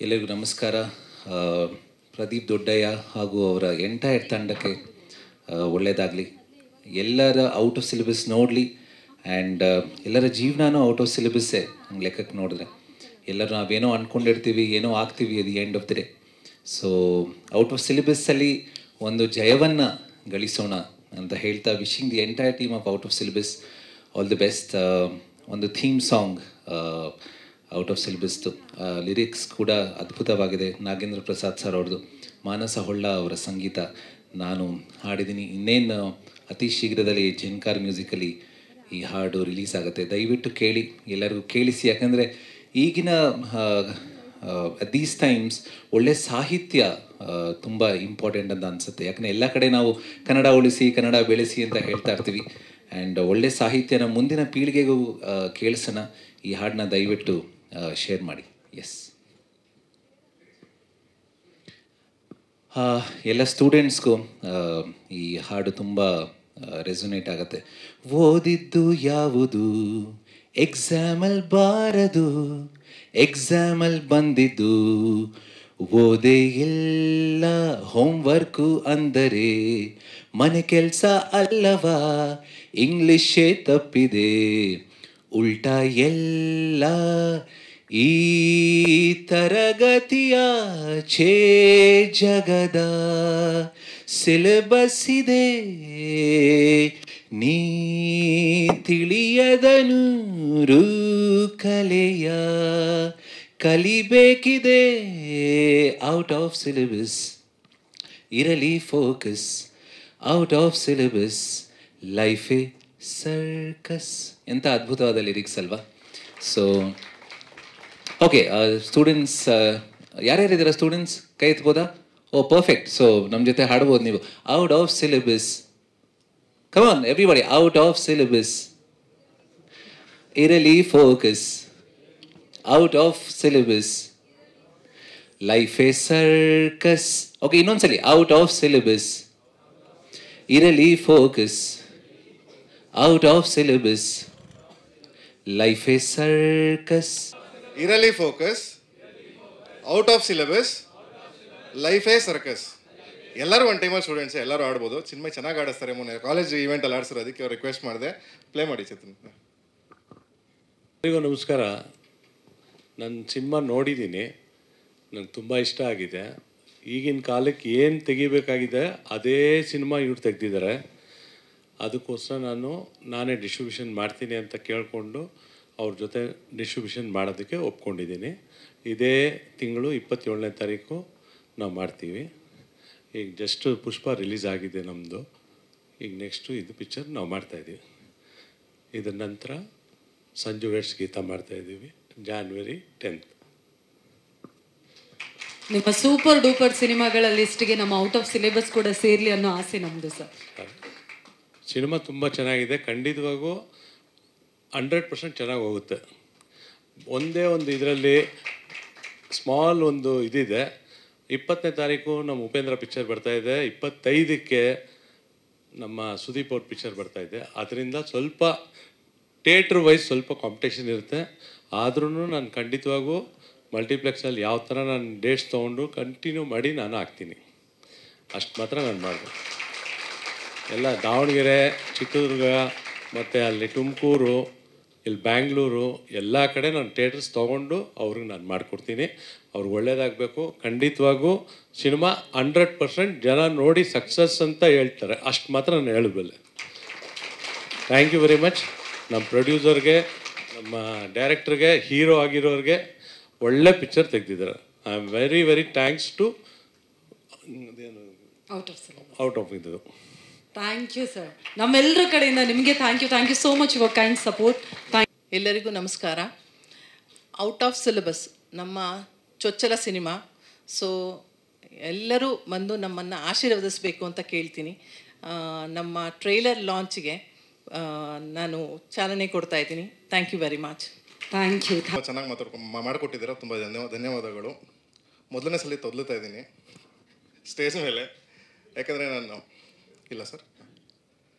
ಎಲ್ಲರಿಗೂ ನಮಸ್ಕಾರ. ಪ್ರದೀಪ್ ದೊಡ್ಡಯ್ಯ ಹಾಗೂ ಅವರ ಎಂಟೈರ್ ತಂಡಕ್ಕೆ ಒಳ್ಳೆಯದಾಗಲಿ. ಎಲ್ಲರ ಔಟ್ ಆಫ್ ಸಿಲೆಬಸ್ ನೋಡಲಿ ಆ್ಯಂಡ್ ಎಲ್ಲರ ಜೀವನನೂ ಔಟ್ ಆಫ್ ಸಿಲೆಬಸ್ಸೇ. ಹಂಗೆ ಲೆಕ್ಕಕ್ಕೆ ನೋಡಿದ್ರೆ ಎಲ್ಲರೂ ನಾವೇನೋ ಅಂದ್ಕೊಂಡಿರ್ತೀವಿ, ಏನೋ ಆಗ್ತೀವಿ ಅದು end of the day. So out of ಸಿಲೆಬಸ್ಸಲ್ಲಿ ಒಂದು ಜಯವನ್ನು ಗಳಿಸೋಣ ಅಂತ ಹೇಳ್ತಾ, wishing the entire team of out of syllabus all the best. ಒಂದು ಥೀಮ್ ಸಾಂಗ್ ಔಟ್ ಆಫ್ ಸಿಲೆಬಸ್ದು ಲಿರಿಕ್ಸ್ ಕೂಡ ಅದ್ಭುತವಾಗಿದೆ. ನಾಗೇಂದ್ರ ಪ್ರಸಾದ್ ಸರ್ ಅವ್ರದ್ದು, ಮಾನಸ ಹೊಳ್ಳ ಅವರ ಸಂಗೀತ ನಾನು ಹಾಡಿದ್ದೀನಿ. ಇನ್ನೇನು ಅತಿ ಶೀಘ್ರದಲ್ಲಿ ಝೆನ್ಕಾರ್ ಮ್ಯೂಸಿಕಲ್ಲಿ ಈ ಹಾಡು ರಿಲೀಸ್ ಆಗುತ್ತೆ. ದಯವಿಟ್ಟು ಕೇಳಿ, ಎಲ್ಲರಿಗೂ ಕೇಳಿಸಿ. ಯಾಕಂದರೆ ಈಗಿನ ದೀಸ್ ಟೈಮ್ಸ್ ಒಳ್ಳೆ ಸಾಹಿತ್ಯ ತುಂಬ ಇಂಪಾರ್ಟೆಂಟ್ ಅಂತ ಅನಿಸುತ್ತೆ. ಯಾಕಂದರೆ ಎಲ್ಲ ಕಡೆ ನಾವು ಕನ್ನಡ ಉಳಿಸಿ, ಕನ್ನಡ ಬೆಳೆಸಿ ಅಂತ ಹೇಳ್ತಾ ಇರ್ತೀವಿ. ಆ್ಯಂಡ್ ಒಳ್ಳೆ ಸಾಹಿತ್ಯನ ಮುಂದಿನ ಪೀಳಿಗೆಗೂ ಕೇಳಿಸೋಣ. ಈ ಹಾಡನ್ನ ದಯವಿಟ್ಟು ಶೇರ್ ಮಾಡಿ. ಎಸ್, ಎಲ್ಲ ಸ್ಟೂಡೆಂಟ್ಸ್ಗೂ ಈ ಹಾಡು ತುಂಬ ರೆಸೊನೇಟ್ ಆಗುತ್ತೆ. ಓದಿದ್ದು ಯಾವುದು ಎಕ್ಸಾಮಲ್ಲಿ ಬಾರದು, ಎಕ್ಸಾಮಲ್ಲಿ ಬಂದಿದ್ದು ಓದೇ ಇಲ್ಲ, ಹೋಮ್ವರ್ಕು ಅಂದರೆ ಮನೆ ಕೆಲಸ ಅಲ್ಲವಾ, ಇಂಗ್ಲಿಷೇ ತಪ್ಪಿದೆ, ಉಲ್ಟಾ ಎಲ್ಲ ಈ ತರಗತಿಯ ಛೇ ಜಗದ ಸಿಲೆಬಸ್ ಇದೆ, ನೀ ತಿಳಿಯದ ನೂರು ಕಲೆಯ ಕಲಿಬೇಕಿದೆ, ಔಟ್ ಆಫ್ ಸಿಲೆಬಸ್ ಇರಲಿ ಫೋಕಸ್, ಔಟ್ ಆಫ್ ಸಿಲೆಬಸ್ ಲೈಫೇ ಸರ್ಕಸ್. ಎಂಥ ಅದ್ಭುತವಾದ ಲಿರಿಕ್ಸ್ ಅಲ್ವಾ? ಸೊ ಓಕೆ, ಸ್ಟೂಡೆಂಟ್ಸ್ ಯಾರ್ಯಾರಿದ್ದೀರಾ? ಸ್ಟೂಡೆಂಟ್ಸ್ ಕೈ ಎತ್ಬೋದಾ? Oh perfect. ಸೊ ನಮ್ಮ ಜೊತೆ ಹಾಡ್ಬೋದು ನೀವು. Out of syllabus, come on everybody, out of syllabus ಇರಲಿ ಫೋಕಸ್, ಔಟ್ ಆಫ್ ಸಿಲೆಬಸ್ ಲೈಫೇ ಸರ್ಕಸ್. ಓಕೆ, ಇನ್ನೊಂದ್ಸಲಿ, ಔಟ್ ಆಫ್ ಸಿಲೆಬಸ್ ಇರಲಿ ಫೋಕಸ್, ಔಟ್ ಆಫ್ ಸಿಲೆಬಸ್ ಲೈಫೇ ಸರ್ಕಸ್. ಇರಲಿ ಫೋಕಸ್, ಔಟ್ ಆಫ್ ಸಿಲೆಬಸ್ ಲೈಫೇ ಸರ್ಕಸ್. ಎಲ್ಲರೂ ಒಂದು ಟೈಮಲ್ಲಿ ಸ್ಟೂಡೆಂಟ್ಸ್ ಎಲ್ಲರೂ ಆಡ್ಬೋದು. ಚಿನ್ಮಯ್ ಚೆನ್ನಾಗಿ ಆಡಿಸ್ತಾರೆ. ಮೊನ್ನೆ ಕಾಲೇಜ್ ಈವೆಂಟಲ್ಲಿ ಆಡಿಸ್ರು, ಅದಕ್ಕೆ ಅವ್ರು ರಿಕ್ವೆಸ್ಟ್ ಮಾಡಿದೆ. ಪ್ಲೇ ಮಾಡಿ ಚೇತನ್. ಎಲ್ಲರಿಗೂ ನಮಸ್ಕಾರ. ನಾನು ಸಿನಿಮಾ ನೋಡಿದ್ದೀನಿ, ನನಗೆ ತುಂಬ ಇಷ್ಟ ಆಗಿದೆ. ಈಗಿನ ಕಾಲಕ್ಕೆ ಏನು ತೆಗಿಬೇಕಾಗಿದೆ ಅದೇ ಸಿನಿಮಾ ಇವ್ರು ತೆಗೆದಿದ್ದಾರೆ. ಅದಕ್ಕೋಸ್ಕರ ನಾನೇ ಡಿಸ್ಟ್ರಿಬ್ಯೂಷನ್ ಮಾಡ್ತೀನಿ ಅಂತ ಕೇಳಿಕೊಂಡು ಅವ್ರ ಜೊತೆ ಡಿಸ್ಟ್ರಿಬ್ಯೂಷನ್ ಮಾಡೋದಕ್ಕೆ ಒಪ್ಕೊಂಡಿದ್ದೀನಿ. ಇದೇ ತಿಂಗಳು 27ನೇ ತಾರೀಕು ನಾವು ಮಾಡ್ತೀವಿ. ಈಗ ಜಸ್ಟ್ ಪುಷ್ಪ ರಿಲೀಸ್ ಆಗಿದೆ ನಮ್ಮದು. ಈಗ ನೆಕ್ಸ್ಟು ಇದು ಪಿಕ್ಚರ್ ನಾವು ಮಾಡ್ತಾಯಿದ್ದೀವಿ. ಇದರ ನಂತರ ಸಂಜು ವೆಟ್ಸ್ ಗೀತ ಮಾಡ್ತಾಯಿದ್ದೀವಿ January 10th. ನಿಮ್ಮ ಸೂಪರ್ ಡೂಪರ್ ಸಿನಿಮಾಗಳ ಲಿಸ್ಟ್ಗೆ ನಮ್ಮ ಔಟ್ ಆಫ್ ಸಿಲೆಬಸ್ ಕೂಡ ಸೇರಲಿ ಅನ್ನೋ ಆಸೆ ನಮ್ಮದು ಸರ್. ಸಿನಿಮಾ ತುಂಬ ಚೆನ್ನಾಗಿದೆ. ಖಂಡಿತವಾಗೂ 100% ಚೆನ್ನಾಗಿ ಹೋಗುತ್ತೆ. ಒಂದೇ ಒಂದು ಇದರಲ್ಲಿ ಸ್ಮಾಲ್ ಒಂದು ಇದಿದೆ. 20ನೇ ತಾರೀಕು ನಮ್ಮ ಉಪೇಂದ್ರ ಪಿಕ್ಚರ್ ಬರ್ತಾಯಿದೆ, 25ಕ್ಕೆ ನಮ್ಮ ಸುದೀಪ್ ಅವ್ರ ಪಿಕ್ಚರ್ ಬರ್ತಾಯಿದೆ. ಅದರಿಂದ ಸ್ವಲ್ಪ ಥಿಯೇಟ್ರ್ ವೈಸ್ ಸ್ವಲ್ಪ ಕಾಂಪಿಟೇಷನ್ ಇರುತ್ತೆ. ಆದ್ರೂ ನಾನು ಖಂಡಿತವಾಗೂ ಮಲ್ಟಿಪ್ಲೆಕ್ಸಲ್ಲಿ ಯಾವ ಥರ ನಾನು ಡೇಟ್ಸ್ ತೊಗೊಂಡು ಕಂಟಿನ್ಯೂ ಮಾಡಿ ನಾನು ಹಾಕ್ತೀನಿ. ಅಷ್ಟು ಮಾತ್ರ ನಾನು ಮಾಡಿದೆ. ಎಲ್ಲ ದಾವಣಗೆರೆ, ಚಿತ್ರದುರ್ಗ ಮತ್ತು ಅಲ್ಲಿ ತುಮಕೂರು, ಇಲ್ಲಿ ಬ್ಯಾಂಗ್ಳೂರು ಎಲ್ಲ ಕಡೆ ನಾನು ಥಿಯೇಟರ್ಸ್ ತೊಗೊಂಡು ಅವ್ರಿಗೆ ನಾನು ಮಾಡಿಕೊಡ್ತೀನಿ. ಅವ್ರಿಗೆ ಒಳ್ಳೇದಾಗಬೇಕು. ಖಂಡಿತವಾಗೂ ಸಿನಿಮಾ 100% ಜನ ನೋಡಿ ಸಕ್ಸಸ್ ಅಂತ ಹೇಳ್ತಾರೆ. ಅಷ್ಟು ಮಾತ್ರ ನಾನು ಹೇಳಬಲ್ಲೆ. Thank you very much. ನಮ್ಮ ಪ್ರೊಡ್ಯೂಸರ್ಗೆ, ನಮ್ಮ ಡೈರೆಕ್ಟ್ರಿಗೆ, ಹೀರೋ ಆಗಿರೋರಿಗೆ ಒಳ್ಳೆ ಪಿಕ್ಚರ್ ತೆಗೆದಿದ್ದಾರೆ. I am very very thanks to out of ಇದು. Thank you sir. ನಮ್ಮೆಲ್ಲರ ಕಡೆಯಿಂದ ನಿಮಗೆ thank you so much for kind support. ಎಲ್ಲರಿಗೂ ನಮಸ್ಕಾರ. ಔಟ್ ಆಫ್ ಸಿಲೆಬಸ್ ನಮ್ಮ ಚೊಚ್ಚಲ ಸಿನಿಮಾ. ಸೊ ಎಲ್ಲರೂ ಬಂದು ನಮ್ಮನ್ನು ಆಶೀರ್ವದಿಸಬೇಕು ಅಂತ ಕೇಳ್ತೀನಿ. ನಮ್ಮ ಟ್ರೈಲರ್ ಲಾಂಚ್ಗೆ ನಾನು ಚಾಲನೆ ಕೊಡ್ತಾ ಇದ್ದೀನಿ. Thank you very much. Thank you. ತುಂಬ ಚೆನ್ನಾಗಿ ಮಾಡಿಕೊಟ್ಟಿದ್ದೀರಾ. ತುಂಬ ಧನ್ಯವಾದಗಳು. ಮೊದಲನೇ ಸಲ ತೊದಲುತ್ತಾ ಇದ್ದೀನಿ ಸ್ಟೇಜ್ ಮೇಲೆ. ಯಾಕಂದರೆ ನಾನು ಇಲ್ಲ ಸರ್,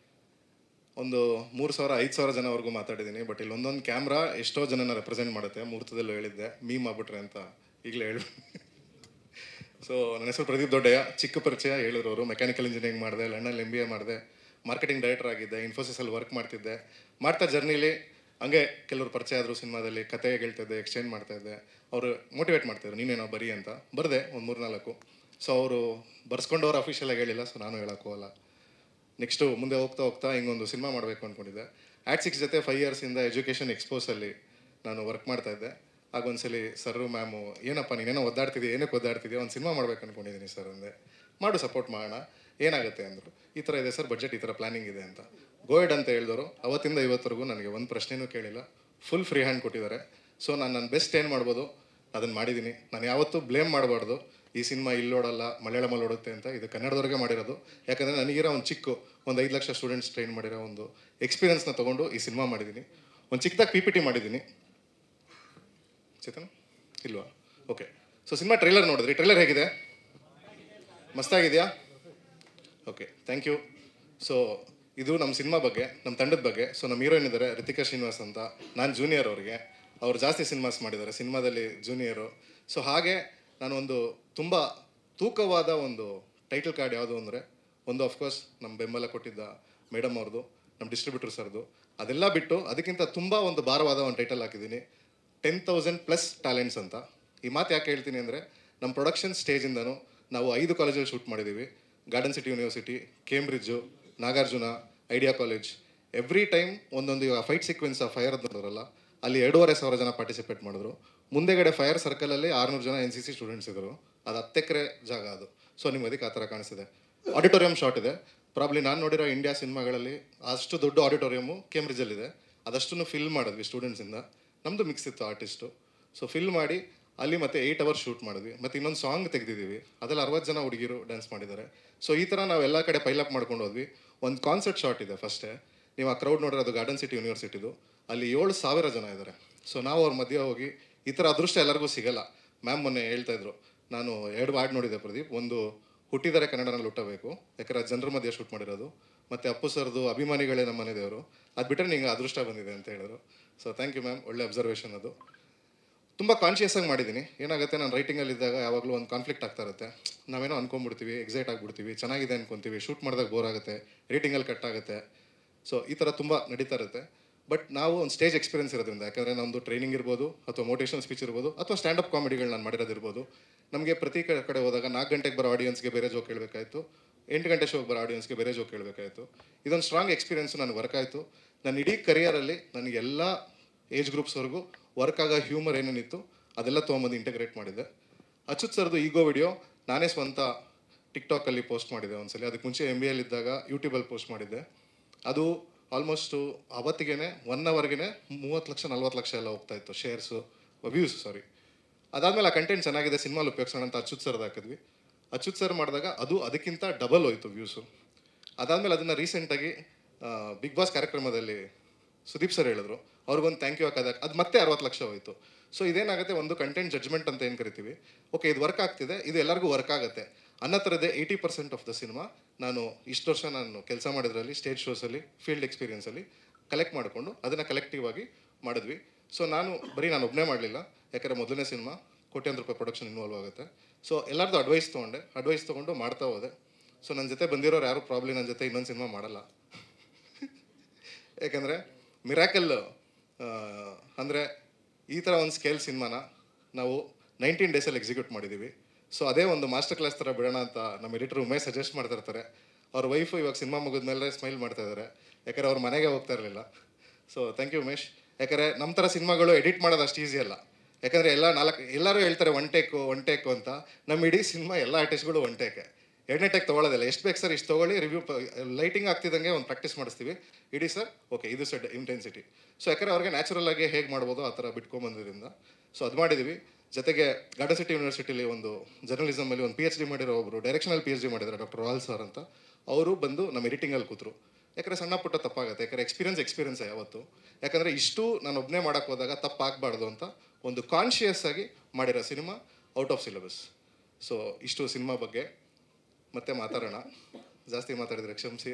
ಒಂದು 3,000-5,000 ಜನವರೆಗೂ ಮಾತಾಡಿದ್ದೀನಿ. ಬಟ್ ಇಲ್ಲಿ ಒಂದೊಂದು ಕ್ಯಾಮ್ರಾ ಎಷ್ಟೋ ಜನನ ರೆಪ್ರೆಸೆಂಟ್ ಮಾಡುತ್ತೆ. ಮುಹೂರ್ತದಲ್ಲೂ ಹೇಳಿದ್ದೆ, ಮೀಮ್ ಆಗ್ಬಿಟ್ರೆ ಅಂತ ಈಗಲೇ ಹೇಳು. ಸೊ ನನ್ನ ಹೆಸರು ಪ್ರದೀಪ್ ದೊಡ್ಡಯ್ಯ. ಚಿಕ್ಕ ಪರಿಚಯ ಹೇಳಿರೋರು. ಮೆಕ್ಯಾನಿಕಲ್ ಇಂಜಿನಿಯರಿಂಗ್ ಮಾಡಿದೆ, ಲಂಡನ್ MBA ಮಾಡಿದೆ, ಮಾರ್ಕೆಟಿಂಗ್ ಡೈರೆಕ್ಟರ್ ಆಗಿದ್ದೆ, ಇನ್ಫೋಸಿಸಲ್ಲಿ ವರ್ಕ್ ಮಾಡ್ತಿದ್ದೆ. ಮಾಡ್ತಾ ಜರ್ನಿಲಿ ಹಂಗೆ ಕೆಲವರು ಪರಿಚಯ ಆದರು. ಸಿನಿಮಾದಲ್ಲಿ ಕತೆ ಹೇಳ್ತಿದ್ದೆ, ಎಕ್ಸ್ಚೇಂಜ್ ಮಾಡ್ತಾಯಿದ್ದೆ. ಅವರು ಮೋಟಿವೇಟ್ ಮಾಡ್ತಾಯಿದ್ರು, ನೀನೇನೋ ಬರೀ ಅಂತ. ಬರೆದೆ ಒಂದು 3-4. ಸೊ ಅವರು ಬರ್ಸ್ಕೊಂಡವ್ರು ಅಫಿಷಿಯಲಾಗಿ ಹೇಳಿಲ್ಲ, ಸೊ ನಾನು ಹೇಳೋಕ್ಕೋಗಲ್ಲ. ನೆಕ್ಸ್ಟು ಮುಂದೆ ಹೋಗ್ತಾ ಹೋಗ್ತಾ ಹಿಂಗೊಂದು ಸಿನಿಮಾ ಮಾಡಬೇಕು ಅಂದ್ಕೊಂಡಿದ್ದೆ. AD6 ಜೊತೆ 5 ಇಯರ್ಸಿಂದ ಎಜುಕೇಷನ್ ಎಕ್ಸ್ಪೋಸಲ್ಲಿ ನಾನು ವರ್ಕ್ ಮಾಡ್ತಾಯಿದ್ದೆ. ಆಗೊಂದ್ಸಲಿ ಸರ್ರು ಮ್ಯಾಮು, ಏನಪ್ಪ ನೀನೇನೋ ಒದ್ದಾಡ್ತಿದ್ದೀಯ, ಏನಕ್ಕೆ ಒದ್ದಾಡ್ತಿದ್ದೀಯ, ಒಂದು ಸಿನಿಮಾ ಮಾಡ್ಬೇಕು ಅಂದ್ಕೊಂಡಿದ್ದೀನಿ ಸರ್ ಅಂದೆ. ಮಾಡು, ಸಪೋರ್ಟ್ ಮಾಡೋಣ, ಏನಾಗುತ್ತೆ ಅಂದರು. ಈ ಥರ ಇದೆ ಸರ್, ಬಜೆಟ್ ಈ ಥರ ಪ್ಲ್ಯಾನಿಂಗ್ ಇದೆ ಅಂತ. ಗೋಯಡ್ ಅಂತ ಹೇಳಿದವರು. ಅವತ್ತಿಂದ ಇವತ್ತರೆಗೂ ನನಗೆ ಒಂದು ಪ್ರಶ್ನೆನೂ ಕೇಳಿಲ್ಲ, ಫುಲ್ ಫ್ರೀ ಹ್ಯಾಂಡ್ ಕೊಟ್ಟಿದ್ದಾರೆ. ಸೊ ನಾನು ನನ್ನ ಬೆಸ್ಟ್ ಏನು ಮಾಡ್ಬೋದು ಅದನ್ನು ಮಾಡಿದ್ದೀನಿ. ನಾನು ಯಾವತ್ತೂ ಬ್ಲೇಮ್ ಮಾಡಬಾರ್ದು, ಈ ಸಿನಿಮಾ ಇಲ್ಲೋಡಲ್ಲ ಮಲಯಾಳಮಲ್ಲಿ ಓಡುತ್ತೆ ಅಂತ. ಇದು ಕನ್ನಡದವ್ರಿಗೆ ಮಾಡಿರೋದು. ಯಾಕಂದರೆ ನನಗಿರೋ ಒಂದು ಒಂದು 5 ಲಕ್ಷ ಸ್ಟೂಡೆಂಟ್ಸ್ ಟ್ರೈನ್ ಮಾಡಿರೋ ಒಂದು ಎಕ್ಸ್ಪೀರಿಯನ್ಸ್ನ ತೊಗೊಂಡು ಈ ಸಿನಿಮಾ ಮಾಡಿದ್ದೀನಿ. ಒಂದು ಚಿಕ್ಕದಾಗಿ PPT ಮಾಡಿದ್ದೀನಿ. ಚೇತನ್ ಇಲ್ವಾ? ಓಕೆ. ಸೊ ಸಿನಿಮಾ ಟ್ರೈಲರ್ ನೋಡಿದ್ರಿ? ಟ್ರೈಲರ್ ಹೇಗಿದೆ? ಮಸ್ತಾಗಿದೆಯಾ? Okay, thank you. ಸೊ ಇದು ನಮ್ಮ ಸಿನಿಮಾ ಬಗ್ಗೆ, ನಮ್ಮ ತಂಡದ ಬಗ್ಗೆ. ಸೊ ನಮ್ಮ ಹೀರೋಯಿನ್ ಇದ್ದಾರೆ ರಿತಿಕಾ ಶ್ರೀನಿವಾಸ್ ಅಂತ. ನಾನು ಜೂನಿಯರ್ ಅವ್ರಿಗೆ. ಅವ್ರು ಜಾಸ್ತಿ ಸಿನಿಮಾಸ್ ಮಾಡಿದ್ದಾರೆ, ಸಿನಿಮಾದಲ್ಲಿ ಜೂನಿಯರು. ಸೊ ಹಾಗೆ ನಾನು ಒಂದು ತುಂಬ ತೂಕವಾದ ಒಂದು ಟೈಟಲ್ ಕಾರ್ಡ್ ಯಾವುದು ಅಂದರೆ, ಒಂದು ಆಫ್ಕೋರ್ಸ್ ನಮ್ಮ ಬೆಂಬಲ ಕೊಟ್ಟಿದ್ದ ಮೇಡಮ್ ಅವ್ರದ್ದು, ನಮ್ಮ ಡಿಸ್ಟ್ರಿಬ್ಯೂಟರ್ ಸರ್ದು. ಅದೆಲ್ಲ ಬಿಟ್ಟು ಅದಕ್ಕಿಂತ ತುಂಬ ಒಂದು ಭಾರವಾದ ಒಂದು ಟೈಟಲ್ ಹಾಕಿದ್ದೀನಿ, 10,000+ ಟ್ಯಾಲೆಂಟ್ಸ್ ಅಂತ. ಈ ಮಾತು ಯಾಕೆ ಹೇಳ್ತೀನಿ ಅಂದರೆ, ನಮ್ಮ ಪ್ರೊಡಕ್ಷನ್ ಸ್ಟೇಜಿಂದನೂ ನಾವು 5 ಕಾಲೇಜಲ್ಲಿ ಶೂಟ್ ಮಾಡಿದ್ದೀವಿ. Garden city university, Cambridge, Nagarjuna, idea college. Every time ಒಂದೊಂದು ಫೈಟ್ ಸೀಕ್ವೆನ್ಸ್ ಫೈರ್ ಅಂತಾರಲ್ಲ, ಅಲ್ಲಿ 2,500 ಜನ ಪಾರ್ಟಿಸಿಪೇಟ್ ಮಾಡಿದ್ರು. ಮುಂದೆಗಡೆ ಫೈರ್ ಸರ್ಕಲಲ್ಲಿ 600 ಜನ NCC ಸ್ಟೂಡೆಂಟ್ಸ್ ಇದ್ದರು. ಅದು 10 ಎಕರೆ ಜಾಗ ಅದು. ಸೊ ನಿಮ್ಗೆ ಅದಕ್ಕೆ ಆ ಥರ ಕಾಣಿಸ್ತಿದೆ. ಆಡಿಟೋರಿಯಂ ಶಾಟ್ ಇದೆ. ಪ್ರಾಬ್ಲಿ ನಾನು ನೋಡಿರೋ ಇಂಡಿಯಾ ಸಿನಿಮಾಗಳಲ್ಲಿ ಅಷ್ಟು ದೊಡ್ಡ ಆಡಿಟೋರಿಯಮು ಕೇಂಬ್ರಿಡ್ಜಲ್ಲಿದೆ. ಅದಷ್ಟನ್ನು ಫಿಲ್ ಮಾಡಿದ್ವಿ ಸ್ಟೂಡೆಂಟ್ಸಿಂದ. ನಮ್ಮದು ಮಿಕ್ಸ್ ಇತ್ತು ಆರ್ಟಿಸ್ಟು. ಸೊ ಫಿಲ್ ಮಾಡಿ ಅಲ್ಲಿ ಮತ್ತೆ 8 ಅವರ್ಸ್ ಶೂಟ್ ಮಾಡಿದ್ವಿ. ಮತ್ತು ಇನ್ನೊಂದು ಸಾಂಗ್ ತೆಗೆದಿದ್ದೀವಿ, ಅದರಲ್ಲಿ 60 ಜನ ಹುಡುಗಿರು ಡ್ಯಾನ್ಸ್ ಮಾಡಿದ್ದಾರೆ. ಸೊ ಈ ಥರ ನಾವು ಎಲ್ಲ ಕಡೆ ಪೈಲಪ್ ಮಾಡ್ಕೊಂಡು ಹೋದ್ವಿ. ಒಂದು ಕಾನ್ಸರ್ಟ್ ಶಾಟ್ ಇದೆ ಫಸ್ಟೇ, ನೀವು ಆ ಕ್ರೌಡ್ ನೋಡಿರೋದು ಗಾರ್ಡನ್ ಸಿಟಿ ಯೂನಿವರ್ಸಿಟಿದು. ಅಲ್ಲಿ 7,000 ಜನ ಇದ್ದಾರೆ. ಸೊ ನಾವು ಅವ್ರ ಮಧ್ಯೆ ಹೋಗಿ, ಈ ಥರ ಅದೃಷ್ಟ ಎಲ್ಲರಿಗೂ ಸಿಗಲ್ಲ. ಮ್ಯಾಮ್ ಮೊನ್ನೆ ಹೇಳ್ತಾಯಿದ್ರು, ನಾನು 2 ವಾರ್ಡ್ ನೋಡಿದ್ದೆ ಪ್ರದೀಪ್. ಒಂದು ಹುಟ್ಟಿದರೆ ಕನ್ನಡನಲ್ಲಿ ಹುಟ್ಟಬೇಕು, ಯಾಕಂದರೆ ಜನರ ಮಧ್ಯೆ ಶೂಟ್ ಮಾಡಿರೋದು. ಮತ್ತು ಅಪ್ಪು ಸರ್ದು ಅಭಿಮಾನಿಗಳೇ ನಮ್ಮ ಮನೆ ದೇವರು. ಅದು ಬಿಟ್ಟರೆ ನಿಂಗೆ ಅದೃಷ್ಟ ಬಂದಿದೆ ಅಂತ ಹೇಳಿದ್ರು. ಸೊ ಥ್ಯಾಂಕ್ ಯು ಮ್ಯಾಮ್, ಒಳ್ಳೆ ಅಬ್ಸರ್ವೇಷನ್ ಅದು. ತುಂಬ ಕಾನ್ಷಿಯಸ್ ಆಗಿ ಮಾಡಿದ್ದೀನಿ. ಏನಾಗುತ್ತೆ, ನಾನು ರೈಟಿಂಗಲ್ಲಿದ್ದಾಗ ಯಾವಾಗಲೂ ಒಂದು ಕಾನ್ಫ್ಲಿಕ್ಟ್ ಆಗ್ತಾ ಇರುತ್ತೆ. ನಾವೇನೋ ಅಂದ್ಕೊಂಡ್ಬಿಡ್ತೀವಿ, ಎಕ್ಸೈಟ್ ಆಗಿಬಿಡ್ತೀವಿ, ಚೆನ್ನಾಗಿದೆ ಅಂದ್ಕೊತೀವಿ, ಶೂಟ್ ಮಾಡಿದಾಗ ಬೋರ್ ಆಗುತ್ತೆ, ರೇಟಿಂಗಲ್ಲಿ ಕಟ್ ಆಗುತ್ತೆ. ಸೊ ಈ ಥರ ತುಂಬ ನಡೀತಾ ಇರುತ್ತೆ. ಬಟ್ ನಾವು ಒಂದು ಸ್ಟೇಜ್ ಎಕ್ಸ್ಪೀರಿಯನ್ಸ್ ಇರೋದ್ರಿಂದ, ಯಾಕಂದರೆ ನಮ್ಮದು ಟ್ರೈನಿಂಗ್ ಇರ್ಬೋದು, ಅಥವಾ ಮೋಟಿವೇಶನಲ್ ಸ್ಪೀಚ್ ಇರ್ಬೋದು, ಅಥವಾ ಸ್ಟ್ಯಾಂಡಪ್ ಕಾಮಿಡಿಗಳು ನಾನು ಮಾಡಿರೋದಿರ್ಬೋದು. ನಮಗೆ ಪ್ರತಿ ಕಡೆ ಹೋದಾಗ 4 ಗಂಟೆಗೆ ಬರೋ ಆಡಿಯನ್ಸ್ಗೆ ಬೇರೆ ಜೋಕ್ ಹೇಳಬೇಕಾಯಿತು, 8 ಗಂಟೆ ಶೋಗೆ ಬರೋ ಆಡಿಯನ್ಸ್ಗೆ ಬೇರೆ ಜೋಕ್ ಹೇಳಬೇಕಾಯಿತು. ಇದೊಂದು ಸ್ಟ್ರಾಂಗ್ ಎಕ್ಸ್ಪೀರಿಯನ್ಸು ನನಗೆ ವರ್ಕ್ ಆಯಿತು. ನನ್ನ ಇಡೀ ಕರಿಯರಲ್ಲಿ ನನಗೆ ಎಲ್ಲ ಏಜ್ ಗ್ರೂಪ್ಸ್ವರೆಗೂ ವರ್ಕ್ ಆಗೋ ಹ್ಯೂಮರ್ ಏನೇನಿತ್ತು ಅದೆಲ್ಲ ತೊಗೊಂಬಂದು ಇಂಟಗ್ರೇಟ್ ಮಾಡಿದ್ದೆ. ಅಚ್ಯುತ್ ಸರ್ದು ಈಗೋ ವಿಡಿಯೋ ನಾನೇ ಸ್ವಂತ ಟಿಕ್ಟಾಕಲ್ಲಿ ಪೋಸ್ಟ್ ಮಾಡಿದ್ದೆ ಒಂದ್ಸಲಿ. ಅದಕ್ಕೆ ಮುಂಚೆ MBA ಇದ್ದಾಗ ಯೂಟ್ಯೂಬಲ್ಲಿ ಪೋಸ್ಟ್ ಮಾಡಿದ್ದೆ. ಅದು ಆಲ್ಮೋಸ್ಟು ಅವತ್ತಿಗೆ 1 ಅವರ್ಗೆ 30 ಲಕ್ಷ 40 ಲಕ್ಷ ಎಲ್ಲ ಹೋಗ್ತಾಯಿತ್ತು ಶೇರ್ಸು, ವ್ಯೂಸ್ ಸಾರಿ. ಅದಾದಮೇಲೆ ಆ ಕಂಟೆಂಟ್ ಚೆನ್ನಾಗಿದೆ, ಸಿನಿಮಾಲಿ ಉಪಯೋಗಿಸೋಣ ಅಂತ ಅಚ್ಯುತ್ ಸರ್ದು ಹಾಕಿದ್ವಿ. ಅಚ್ಯುತ್ ಸರ್ ಮಾಡಿದಾಗ ಅದು ಅದಕ್ಕಿಂತ ಡಬಲ್ ಹೋಯಿತು ವ್ಯೂಸು. ಅದಾದಮೇಲೆ ಅದನ್ನು ರೀಸೆಂಟಾಗಿ ಬಿಗ್ ಬಾಸ್ ಕಾರ್ಯಕ್ರಮದಲ್ಲಿ ಸುದೀಪ್ ಸರ್ ಹೇಳಿದ್ರು, ಅವ್ರಿಗೊಂದು ಥ್ಯಾಂಕ್ ಯು ಹಾಕೋದಾಗ ಅದು ಮತ್ತೆ 60 ಲಕ್ಷ ಹೋಯಿತು. ಸೊ ಇದೇನಾಗುತ್ತೆ, ಒಂದು ಕಂಟೆಂಟ್ ಜಡ್ಜ್ಮೆಂಟ್ ಅಂತ ಏನು ಕರಿತೀವಿ. ಓಕೆ, ಇದು ವರ್ಕ್ ಆಗ್ತಿದೆ, ಇದು ಎಲ್ಲರಿಗೂ ವರ್ಕ್ ಆಗುತ್ತೆ ಅನ್ನೋ ಥರದ್ದೇ 80% ಆಫ್ ದ ಸಿನಿಮಾ ನಾನು ಇಷ್ಟು ವರ್ಷ ನಾನು ಕೆಲಸ ಮಾಡಿದ್ರಲ್ಲಿ ಸ್ಟೇಜ್ ಶೋಸಲ್ಲಿ, ಫೀಲ್ಡ್ ಎಕ್ಸ್ಪೀರಿಯನ್ಸಲ್ಲಿ ಕಲೆಕ್ಟ್ ಮಾಡಿಕೊಂಡು ಅದನ್ನು ಕಲೆಕ್ಟಿವ್ ಆಗಿ ಮಾಡಿದ್ವಿ. ಸೊ ನಾನು ಒಬ್ಬನೇ ಮಾಡಲಿಲ್ಲ, ಯಾಕಂದರೆ ಮೊದಲನೇ ಸಿನಿಮಾ ಕೋಟ್ಯಾಂತರ ರೂಪಾಯಿ ಪ್ರೊಡಕ್ಷನ್ ಇನ್ವಾಲ್ವ್ ಆಗುತ್ತೆ. ಸೊ ಎಲ್ಲರದ್ದು ಅಡ್ವೈಸ್ ತೊಗೊಂಡು ಮಾಡ್ತಾ ಹೋದೆ. ಸೊ ನನ್ನ ಜೊತೆ ಬಂದಿರೋರು ಯಾರು ಪ್ರಾಬ್ಲಮ್ ನನ್ನ ಜೊತೆ ಇನ್ನೊಂದು ಸಿನಿಮಾ ಮಾಡಲ್ಲ. ಯಾಕಂದರೆ ಮಿರಾಕಲ್ ಅಂದರೆ ಈ ಥರ ಒಂದು ಸ್ಕೇಲ್ ಸಿನಿಮಾನ ನಾವು 19 ಡೇಸಲ್ಲಿ ಎಕ್ಸಿಕ್ಯೂಟ್ ಮಾಡಿದ್ದೀವಿ. ಸೊ ಅದೇ ಒಂದು ಮಾಸ್ಟರ್ ಕ್ಲಾಸ್ ಥರ ಬಿಡೋಣ ಅಂತ ನಮ್ಮ ಎಡಿಟರ್ ಉಮೇಶ್ ಸಜೆಸ್ಟ್ ಮಾಡ್ತಾ ಇರ್ತಾರೆ. ಅವ್ರ ವೈಫು ಇವಾಗ ಸಿನಿಮಾ ಮುಗಿದ ಮೇಲೆ ಸ್ಮೈಲ್ ಮಾಡ್ತಾ ಇದ್ದಾರೆ, ಯಾಕಂದರೆ ಅವ್ರ ಮನೆಗೆ ಹೋಗ್ತಾ ಇರಲಿಲ್ಲ. So thank you Umesh. ಯಾಕಂದರೆ ನಮ್ಮ ಥರ ಸಿನಿಮಾಗಳು ಎಡಿಟ್ ಮಾಡೋದು ಅಷ್ಟು ಈಸಿ ಅಲ್ಲ. ಯಾಕಂದರೆ ಎಲ್ಲರೂ ಹೇಳ್ತಾರೆ ಒನ್ ಟೇಕು ಅಂತ. ನಮ್ಮ ಇಡೀ ಸಿನಿಮಾ ಎಲ್ಲ ಆರ್ಟಿಸ್ಟ್ಗಳು 1 ಟೇಕೆ, 2ನೇ ಟೇಕ್ ತೊಗೊಳ್ಳೋದಿಲ್ಲ. ಎಷ್ಟು ಬೇಕು ಸರ್ ಇಷ್ಟು ತೊಗೊಳ್ಳಿ, ರಿವ್ಯೂ ಲೈಟಿಂಗ್ ಆಗ್ತಿದ್ದಂಗೆ ಒಂದು ಪ್ರಾಕ್ಟೀಸ್ ಮಾಡಿಸ್ತೀವಿ. ಇಡೀ ಸರ್ ಓಕೆ ಇದು ಸೆಟ್ ಇಂಟೆನ್ಸಿಟಿ. ಸೊ ಯಾಕಂದರೆ ಅವ್ರಿಗೆ ನ್ಯಾಚುರಲ್ ಆಗಿ ಹೇಗೆ ಮಾಡ್ಬೋದು ಆ ಥರ ಬಿಟ್ಕೊಂಬಂದಿದ್ದರಿಂದ ಸೊ ಅದು ಮಾಡಿದ್ದೀವಿ. ಜೊತೆಗೆ ಗಾರ್ಡನ್ ಸಿಟಿ ಯೂನಿವರ್ಸಿಟಿಲಿ ಒಂದು ಜರ್ನಲಿಸಮಲ್ಲಿ ಒಂದು PhD ಮಾಡಿರೋ ಒಬ್ಬರು ಡೈರೆಕ್ಷನಲ್ PhD ಮಾಡಿದ್ದಾರೆ, ಡಾಕ್ಟರ್ ರಾಯಲ್ ಸರ್ ಅಂತ. ಅವರು ಬಂದು ನಮ್ಮ ಎಡಿಟಿಂಗಲ್ಲಿ ಕೂತರು. ಯಾಕಂದರೆ ಸಣ್ಣ ಪುಟ್ಟ ತಪ್ಪಾಗುತ್ತೆ, ಯಾಕಂದರೆ ಎಕ್ಸ್ಪೀರಿಯನ್ಸ್ ಯಾವತ್ತು. ಯಾಕಂದರೆ ಇಷ್ಟು ನಾನು ಒಬ್ಬನೇ ಮಾಡೋಕ್ಕೆ ಹೋದಾಗ ತಪ್ಪಾಗಬಾರ್ದು ಅಂತ ಒಂದು ಕಾನ್ಷಿಯಸ್ ಆಗಿ ಮಾಡಿರೋ cinema out of syllabus. So ಇಷ್ಟು ಸಿನಿಮಾ ಬಗ್ಗೆ ಮತ್ತೆ ಮಾತಾಡೋಣ. ಜಾಸ್ತಿ ಮಾತಾಡಿದರೆ ಕ್ಷಮಿಸಿ.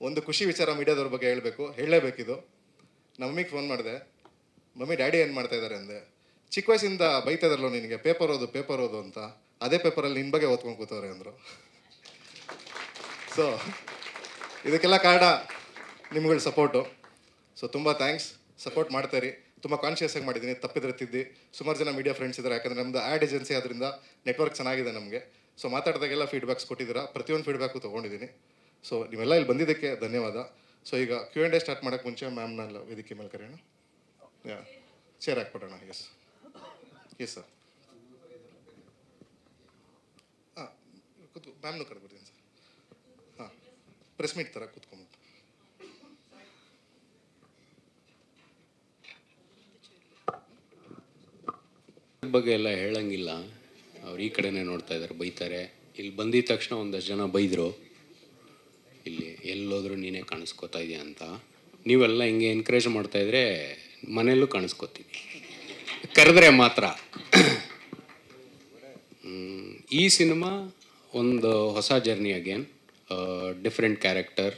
ಒಂದು ಖುಷಿ ವಿಚಾರ ಮೀಡಿಯಾದವ್ರ ಬಗ್ಗೆ ಹೇಳಲೇಬೇಕಿದು. ನಮ್ಮ ಮಮ್ಮಿಗೆ ಫೋನ್ ಮಾಡಿದೆ, ಮಮ್ಮಿ ಡ್ಯಾಡಿ ಏನು ಮಾಡ್ತಾಯಿದ್ದಾರೆ ಅಂದೆ. ಚಿಕ್ಕ ವಯಸ್ಸಿಂದ ಬೈತಾಯಿದ್ರಲ್ಲ ನಿನಗೆ ಪೇಪರ್ ಓದು ಅಂತ, ಅದೇ ಪೇಪರಲ್ಲಿ ನಿನ್ನ ಬಗ್ಗೆ ಓದ್ಕೊಂಡು ಕೂತವ್ರೆ ಅಂದರು. ಸೊ ಇದಕ್ಕೆಲ್ಲ ಕಾರಣ ನಿಮ್ಗಳ ಸಪೋರ್ಟು. ಸೊ ತುಂಬ ಥ್ಯಾಂಕ್ಸ್, ಸಪೋರ್ಟ್ ಮಾಡ್ತಾಯಿರಿ. ತುಂಬ ಕಾನ್ಷಿಯಸ್ ಆಗಿ ಮಾಡಿದ್ದೀನಿ, ತಪ್ಪಿದ್ರೆ ತಿದ್ದಿ. ಸುಮಾರು ಜನ ಮೀಡಿಯಾ ಫ್ರೆಂಡ್ಸ್ ಇದ್ದಾರೆ, ಯಾಕಂದರೆ ನಮ್ಮದು ಆ್ಯಡ್ ಏಜೆನ್ಸಿ ಅದರಿಂದ ನೆಟ್ವರ್ಕ್ ಚೆನ್ನಾಗಿದೆ ನಮಗೆ. ಸೊ ಮಾತಾಡಿದಾಗೆಲ್ಲ ಫೀಡ್ಬ್ಯಾಕ್ಸ್ ಕೊಟ್ಟಿದ್ದೀರಾ, ಪ್ರತಿಯೊಂದು ಫೀಡ್ಬ್ಯಾಕು ತೊಗೊಂಡಿದ್ದೀನಿ. ಸೊ ನೀವೆಲ್ಲ ಇಲ್ಲಿ ಬಂದಿದ್ದಕ್ಕೆ ಧನ್ಯವಾದ. ಸೊ ಈಗ Q&A ಸ್ಟಾರ್ಟ್ ಮಾಡೋಕ್ಕೆ ಮುಂಚೆ ಮ್ಯಾಮ್ನ ವೇದಿಕೆ ಮೇಲೆ ಕರೆಯೋಣ. ಯಾ, ಚೇರ್ ಹಾಕ್ಬಿಡೋಣ. Yes sir. ಹಾಂ, ಮ್ಯಾಮ್ನು ಕರೆದ್ಬಿಡ್ತೀನಿ ಸರ್. ಹಾಂ, ಪ್ರೆಸ್ ಮೀಟ್ ಥರ ಕೂತ್ಕೊಂಬಿಟ್ಟು. ಬಗ್ಗೆ ಎಲ್ಲ ಹೇಳಂಗಿಲ್ಲ, ಅವ್ರು ಈ ಕಡೆನೇ ನೋಡ್ತಾ ಇದ್ದಾರೆ, ಬೈತಾರೆ. ಇಲ್ಲಿ ಬಂದಿದ ತಕ್ಷಣ ಒಂದಷ್ಟು ಜನ ಬೈದರು, ಇಲ್ಲಿ ಎಲ್ಲೋದ್ರೂ ನೀನೇ ಕಾಣಿಸ್ಕೋತಾ ಇದೆಯಾ ಅಂತ. ನೀವೆಲ್ಲ ಹಿಂಗೆ ಎನ್ಕರೇಜ್ ಮಾಡ್ತಾಯಿದ್ರೆ ಮನೆಯಲ್ಲೂ ಕಾಣಿಸ್ಕೋತೀನಿ, ಕರೆದ್ರೆ ಮಾತ್ರ. ಈ ಸಿನಿಮಾ ಒಂದು ಹೊಸ ಜರ್ನಿ ಅಗೇನ್, ಡಿಫ್ರೆಂಟ್ ಕ್ಯಾರೆಕ್ಟರ್.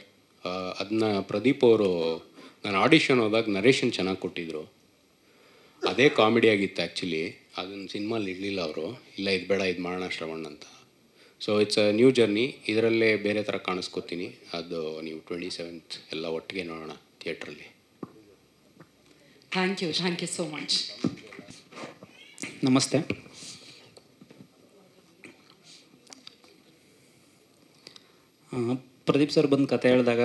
ಅದನ್ನ ಪ್ರದೀಪ್ ಅವರು ನಾನು ಆಡಿಷನ್ ಹೋದಾಗ ನರೇಶನ್ ಚೆನ್ನಾಗಿ ಕೊಟ್ಟಿದ್ರು. ಅದೇ ಕಾಮಿಡಿ ಆಗಿತ್ತು ಆ್ಯಕ್ಚುಲಿ, ಅದನ್ನು ಸಿನಿಮಾಲಿ ಇರಲಿಲ್ಲ ಅವರು. ಇಲ್ಲ ಇದು ಬೇಡ, ಇದು ಮಾಡೋಣ ಶ್ರವಣ್ ಅಂತ. So it's a new journey. ಇದರಲ್ಲೇ ಬೇರೆ ಥರ ಕಾಣಿಸ್ಕೋತೀನಿ. ಅದು ನೀವು 27th ಎಲ್ಲ ಒಟ್ಟಿಗೆ ನೋಡೋಣ ಥಿಯೇಟ್ರಲ್ಲಿ. Thank you so much. ನಮಸ್ತೆ. ಪ್ರದೀಪ್ ಸರ್ ಬಂದು ಕತೆ ಹೇಳಿದಾಗ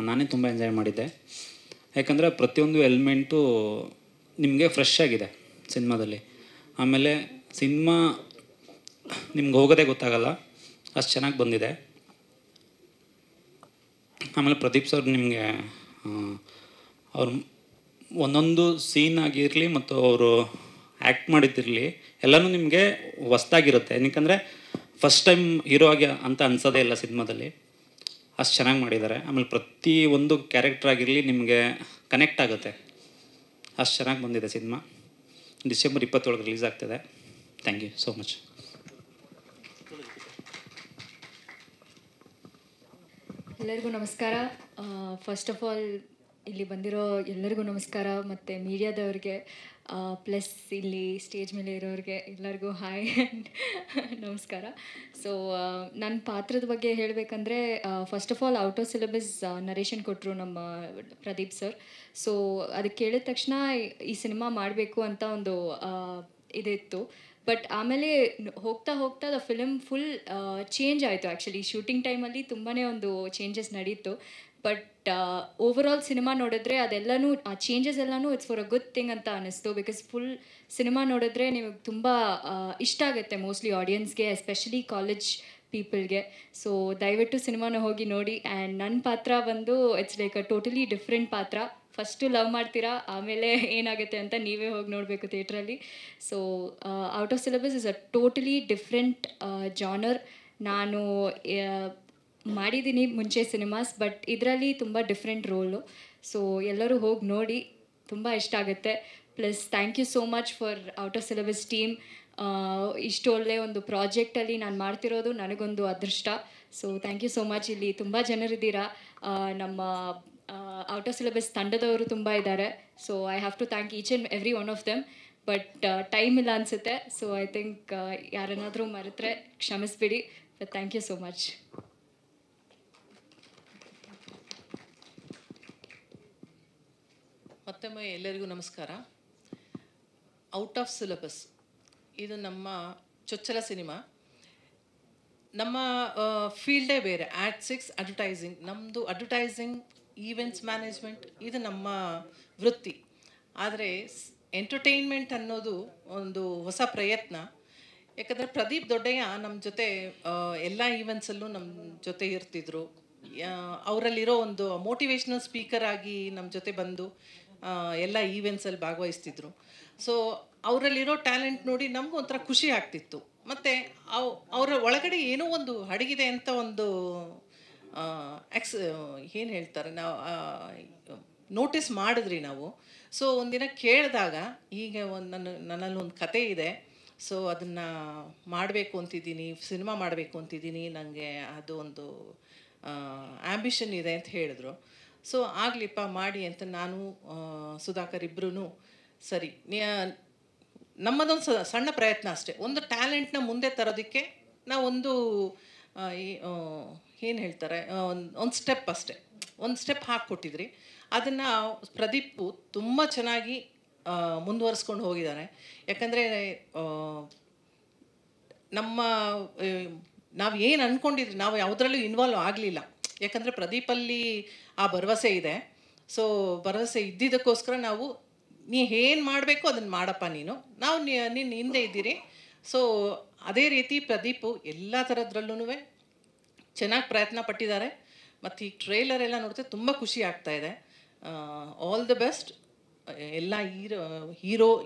ನಾನೇ ತುಂಬ ಎಂಜಾಯ್ ಮಾಡಿದ್ದೆ. ಯಾಕಂದರೆ ಪ್ರತಿಯೊಂದು ಎಲಿಮೆಂಟು ನಿಮಗೆ ಫ್ರೆಶ್ ಆಗಿದೆ ಸಿನಿಮಾದಲ್ಲಿ. ಆಮೇಲೆ ಸಿನಿಮಾ ನಿಮ್ಗೆ ಹೋಗೋದೇ ಗೊತ್ತಾಗಲ್ಲ, ಅಷ್ಟು ಚೆನ್ನಾಗಿ ಬಂದಿದೆ. ಆಮೇಲೆ ಪ್ರದೀಪ್ ಸರ್ ನಿಮಗೆ ಅವ್ರು ಒಂದೊಂದು ಸೀನ್ ಆಗಿರಲಿ ಮತ್ತು ಅವರು ಆ್ಯಕ್ಟ್ ಮಾಡಿದ್ದಿರಲಿ ಎಲ್ಲನೂ ನಿಮಗೆ ಹೊಸ್ದಾಗಿರುತ್ತೆ. ಏನಕ್ಕಂದರೆ ಫಸ್ಟ್ ಟೈಮ್ ಹೀರೋ ಆಗಿ ಅಂತ ಅನ್ಸೋದೇ ಇಲ್ಲ ಸಿನಿಮಾದಲ್ಲಿ, ಅಷ್ಟು ಚೆನ್ನಾಗಿ ಮಾಡಿದ್ದಾರೆ. ಆಮೇಲೆ ಪ್ರತಿ ಒಂದು ಕ್ಯಾರೆಕ್ಟರ್ ಆಗಿರಲಿ ನಿಮಗೆ ಕನೆಕ್ಟ್ ಆಗುತ್ತೆ, ಅಷ್ಟು ಚೆನ್ನಾಗಿ ಬಂದಿದೆ ಸಿನಿಮಾ. ಡಿಸೆಂಬರ್ 27 ರಿಲೀಸ್ ಆಗ್ತಿದೆ. Thank you so much. ಎಲ್ಲರಿಗೂ ನಮಸ್ಕಾರ. ಫಸ್ಟ್ ಆಫ್ ಆಲ್ ಇಲ್ಲಿ ಬಂದಿರೋ ಎಲ್ಲರಿಗೂ ನಮಸ್ಕಾರ, ಮತ್ತು ಮೀಡಿಯಾದವ್ರಿಗೆ ಪ್ಲಸ್ ಇಲ್ಲಿ ಸ್ಟೇಜ್ ಮೇಲೆ ಇರೋರಿಗೆ ಎಲ್ಲರಿಗೂ ಹಾಯ್ ಆ್ಯಂಡ್ ನಮಸ್ಕಾರ. ಸೊ ನನ್ನ ಪಾತ್ರದ ಬಗ್ಗೆ ಹೇಳಬೇಕಂದ್ರೆ, first of all out of syllabus narration ಕೊಟ್ಟರು ನಮ್ಮ ಪ್ರದೀಪ್ ಸರ್. ಸೊ ಅದಕ್ಕೆ ಕೇಳಿದ ತಕ್ಷಣ ಈ ಸಿನಿಮಾ ಮಾಡಬೇಕು ಅಂತ ಒಂದು ಇದಿತ್ತು. ಬಟ್ ಆಮೇಲೆ ಹೋಗ್ತಾ ಹೋಗ್ತಾ ದ ಫಿಲಮ್ ಫುಲ್ ಚೇಂಜ್ ಆಯಿತು. ಆ್ಯಕ್ಚುಲಿ ಶೂಟಿಂಗ್ ಟೈಮಲ್ಲಿ ತುಂಬಾ ಒಂದು ಚೇಂಜಸ್ ನಡೀತು. ಬಟ್ ಓವರಾಲ್ ಸಿನಿಮಾ ನೋಡಿದ್ರೆ ಅದೆಲ್ಲನೂ ಆ ಚೇಂಜಸ್ ಎಲ್ಲನೂ it's for a good thing ಅಂತ ಅನ್ನಿಸ್ತು. ಬಿಕಾಸ್ ಫುಲ್ ಸಿನಿಮಾ ನೋಡಿದ್ರೆ ನಿಮಗೆ ತುಂಬ ಇಷ್ಟ ಆಗುತ್ತೆ, ಮೋಸ್ಟ್ಲಿ ಆಡಿಯನ್ಸ್ಗೆ, ಎಸ್ಪೆಷಲಿ ಕಾಲೇಜ್ ಪೀಪಲ್ಗೆ. ಸೊ ದಯವಿಟ್ಟು ಸಿನಿಮಾನ ಹೋಗಿ ನೋಡಿ. ಆ್ಯಂಡ್ ನನ್ನ ಪಾತ್ರ ಬಂದು it's like a totally different ಪಾತ್ರ. ಫಸ್ಟು ಲವ್ ಮಾಡ್ತೀರಾ, ಆಮೇಲೆ ಏನಾಗುತ್ತೆ ಅಂತ ನೀವೇ ಹೋಗಿ ನೋಡಬೇಕು ಥಿಯೇಟ್ರಲ್ಲಿ. So out of syllabus is a totally different genre. ನಾನು ಮಾಡಿದ್ದೀನಿ ಮುಂಚೆ ಸಿನಿಮಾಸ್, ಬಟ್ ಇದರಲ್ಲಿ ತುಂಬ ಡಿಫ್ರೆಂಟ್ ರೋಲು. ಸೊ ಎಲ್ಲರೂ ಹೋಗಿ ನೋಡಿ, ತುಂಬ ಇಷ್ಟ ಆಗುತ್ತೆ. Plus thank you so much for out of syllabus team. ಇಷ್ಟು ಒಳ್ಳೆಯ ಒಂದು ಪ್ರಾಜೆಕ್ಟಲ್ಲಿ ನಾನು ಮಾಡ್ತಿರೋದು ನನಗೊಂದು ಅದೃಷ್ಟ. So thank you so much. ಇಲ್ಲಿ ತುಂಬ ಜನರಿದ್ದೀರಾ, ನಮ್ಮ ಔಟ್ ಆಫ್ ಸಿಲೆಬಸ್ ತಂಡದವರು ತುಂಬ ಇದ್ದಾರೆ. So I have to thank each and every one of them. But time ಇಲ್ಲ ಅನಿಸುತ್ತೆ. ಸೊ ಐ ಥಿಂಕ್ ಯಾರನ್ನಾದರೂ ಮರೆತರೆ ಕ್ಷಮಿಸ್ಬಿಡಿ. But thank you so much. ಮತ್ತೊಮ್ಮೆ ಎಲ್ಲರಿಗೂ ನಮಸ್ಕಾರ. ಔಟ್ ಆಫ್ ಸಿಲೆಬಸ್ ಇದು ನಮ್ಮ ಚೊಚ್ಚಲ ಸಿನಿಮಾ. ನಮ್ಮ ಫೀಲ್ಡೇ ಬೇರೆ, ಆ್ಯಡ್ 6 ಅಡ್ವರ್ಟೈಸಿಂಗ್. ನಮ್ಮದು ಅಡ್ವರ್ಟೈಸಿಂಗ್, ಈವೆಂಟ್ಸ್ ಮ್ಯಾನೇಜ್ಮೆಂಟ್ ಇದು ನಮ್ಮ ವೃತ್ತಿ. ಆದರೆ ಎಂಟರ್ಟೈನ್ಮೆಂಟ್ ಅನ್ನೋದು ಒಂದು ಹೊಸ ಪ್ರಯತ್ನ. ಯಾಕಂದರೆ ಪ್ರದೀಪ್ ದೊಡ್ಡಯ್ಯ ನಮ್ಮ ಜೊತೆ ಎಲ್ಲ ಈವೆಂಟ್ಸಲ್ಲೂ ನಮ್ಮ ಜೊತೆ ಇರ್ತಿದ್ರು. ಅವರಲ್ಲಿರೋ ಒಂದು ಮೋಟಿವೇಶ್ನಲ್ ಸ್ಪೀಕರ್ ಆಗಿ ನಮ್ಮ ಜೊತೆ ಬಂದು ಎಲ್ಲ ಈವೆಂಟ್ಸಲ್ಲಿ ಭಾಗವಹಿಸ್ತಿದ್ರು. ಸೊ ಅವರಲ್ಲಿರೋ ಟ್ಯಾಲೆಂಟ್ ನೋಡಿ ನಮಗೂ ಒಂಥರ ಖುಷಿ ಆಗ್ತಿತ್ತು. ಮತ್ತು ಅವರ ಒಳಗಡೆ ಏನೋ ಒಂದು ಅಡಗಿದೆ ಅಂತ ಒಂದು ಏನು ಹೇಳ್ತಾರೆ, ನಾವು ನೋಟಿಸ್ ಮಾಡಿದ್ರಿ ನಾವು. ಸೊ ಒಂದಿನ ಕೇಳಿದಾಗ, ಈಗ ನನ್ನಲ್ಲಿ ಒಂದು ಕತೆ ಇದೆ, ಸೊ ಅದನ್ನು ಮಾಡಬೇಕು ಅಂತಿದ್ದೀನಿ, ಸಿನಿಮಾ ಮಾಡಬೇಕು ಅಂತಿದ್ದೀನಿ, ನನಗೆ ಅದು ಒಂದು ಆ್ಯಂಬಿಷನ್ ಇದೆ ಅಂತ ಹೇಳಿದ್ರು. ಸೊ ಆಗಲಿಪ್ಪ ಮಾಡಿ ಅಂತ ನಾನು ಸುಧಾಕರ್ ಇಬ್ಬರೂ ಸರಿ ನಮ್ಮದೊಂದು ಸಣ್ಣ ಪ್ರಯತ್ನ ಅಷ್ಟೇ. ಒಂದು ಟ್ಯಾಲೆಂಟ್ನ ಮುಂದೆ ತರೋದಕ್ಕೆ ನಾವೊಂದು ಏನು ಹೇಳ್ತಾರೆ, ಒಂದು ಸ್ಟೆಪ್ ಅಷ್ಟೇ, ಒಂದು ಸ್ಟೆಪ್ ಹಾಕ್ಕೊಟ್ಟಿದ್ರಿ. ಅದನ್ನು ಪ್ರದೀಪ್ ತುಂಬ ಚೆನ್ನಾಗಿ ಮುಂದುವರಿಸ್ಕೊಂಡು ಹೋಗಿದ್ದಾರೆ. ಯಾಕಂದರೆ ನಮ್ಮ ನಾವು ಏನು ಅಂದ್ಕೊಂಡಿದ್ರಿ, ನಾವು ಯಾವುದ್ರಲ್ಲೂ ಇನ್ವಾಲ್ವ್ ಆಗಲಿಲ್ಲ. ಯಾಕಂದರೆ ಪ್ರದೀಪಲ್ಲಿ ಆ ಭರವಸೆ ಇದೆ. ಸೊ ಭರವಸೆ ಇದ್ದಿದ್ದಕ್ಕೋಸ್ಕರ ನಾವು ನೀ ಏನು ಮಾಡಬೇಕು ಅದನ್ನು ಮಾಡಪ್ಪ, ನಾವು ನಿನ್ನ ಹಿಂದೆ ಇದ್ದೀರಿ. ಸೊ ಅದೇ ರೀತಿ ಪ್ರದೀಪು ಎಲ್ಲ ಥರದ್ರಲ್ಲೂ ಚೆನ್ನಾಗಿ ಪ್ರಯತ್ನ ಪಟ್ಟಿದ್ದಾರೆ. ಮತ್ತು ಈ ಟ್ರೇಲರ್ ಎಲ್ಲ ನೋಡ್ತಾ ತುಂಬ ಖುಷಿ ಆಗ್ತಾಯಿದೆ. ಆಲ್ ದ ಬೆಸ್ಟ್ ಎಲ್ಲ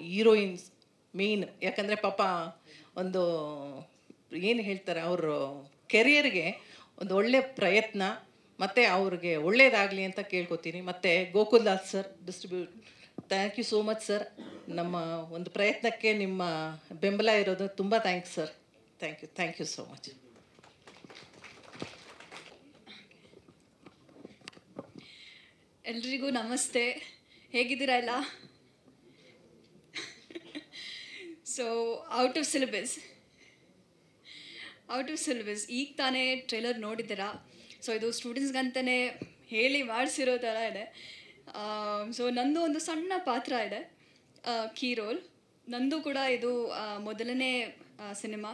ಹೀರೋಯಿನ್ಸ್ ಮೇಯ್ನ್. ಯಾಕಂದರೆ ಪಾಪ ಒಂದು ಏನು ಹೇಳ್ತಾರೆ, ಅವ್ರ ಕೆರಿಯರ್ಗೆ ಒಂದು ಒಳ್ಳೆ ಪ್ರಯತ್ನ, ಮತ್ತು ಅವ್ರಿಗೆ ಒಳ್ಳೇದಾಗಲಿ ಅಂತ ಕೇಳ್ಕೊತೀನಿ. ಮತ್ತು Gokul Das sir, distribute, thank you so much sir. ನಮ್ಮ ಒಂದು ಪ್ರಯತ್ನಕ್ಕೆ ನಿಮ್ಮ ಬೆಂಬಲ ಇರೋದು ತುಂಬ thanks sir. Thank you so much. ಎಲ್ರಿಗೂ ನಮಸ್ತೆ, ಹೇಗಿದ್ದೀರಾ ಎಲ್ಲ? ಸೊ ಔಟ್ ಆಫ್ ಸಿಲೆಬಸ್ ಈಗ ತಾನೇ ಟ್ರೇಲರ್ ನೋಡಿದ್ದೀರಾ. ಸೊ ಇದು ಸ್ಟೂಡೆಂಟ್ಸ್ಗಂತಲೇ ಹೇಳಿ ಮಾಡಿಸಿರೋ ಥರ ಇದೆ. ಸೊ ನಂದು ಒಂದು ಸಣ್ಣ ಪಾತ್ರ ಇದೆ, ಕೀ ರೋಲ್. ನಂದು ಕೂಡ ಇದು ಮೊದಲನೇ ಸಿನಿಮಾ.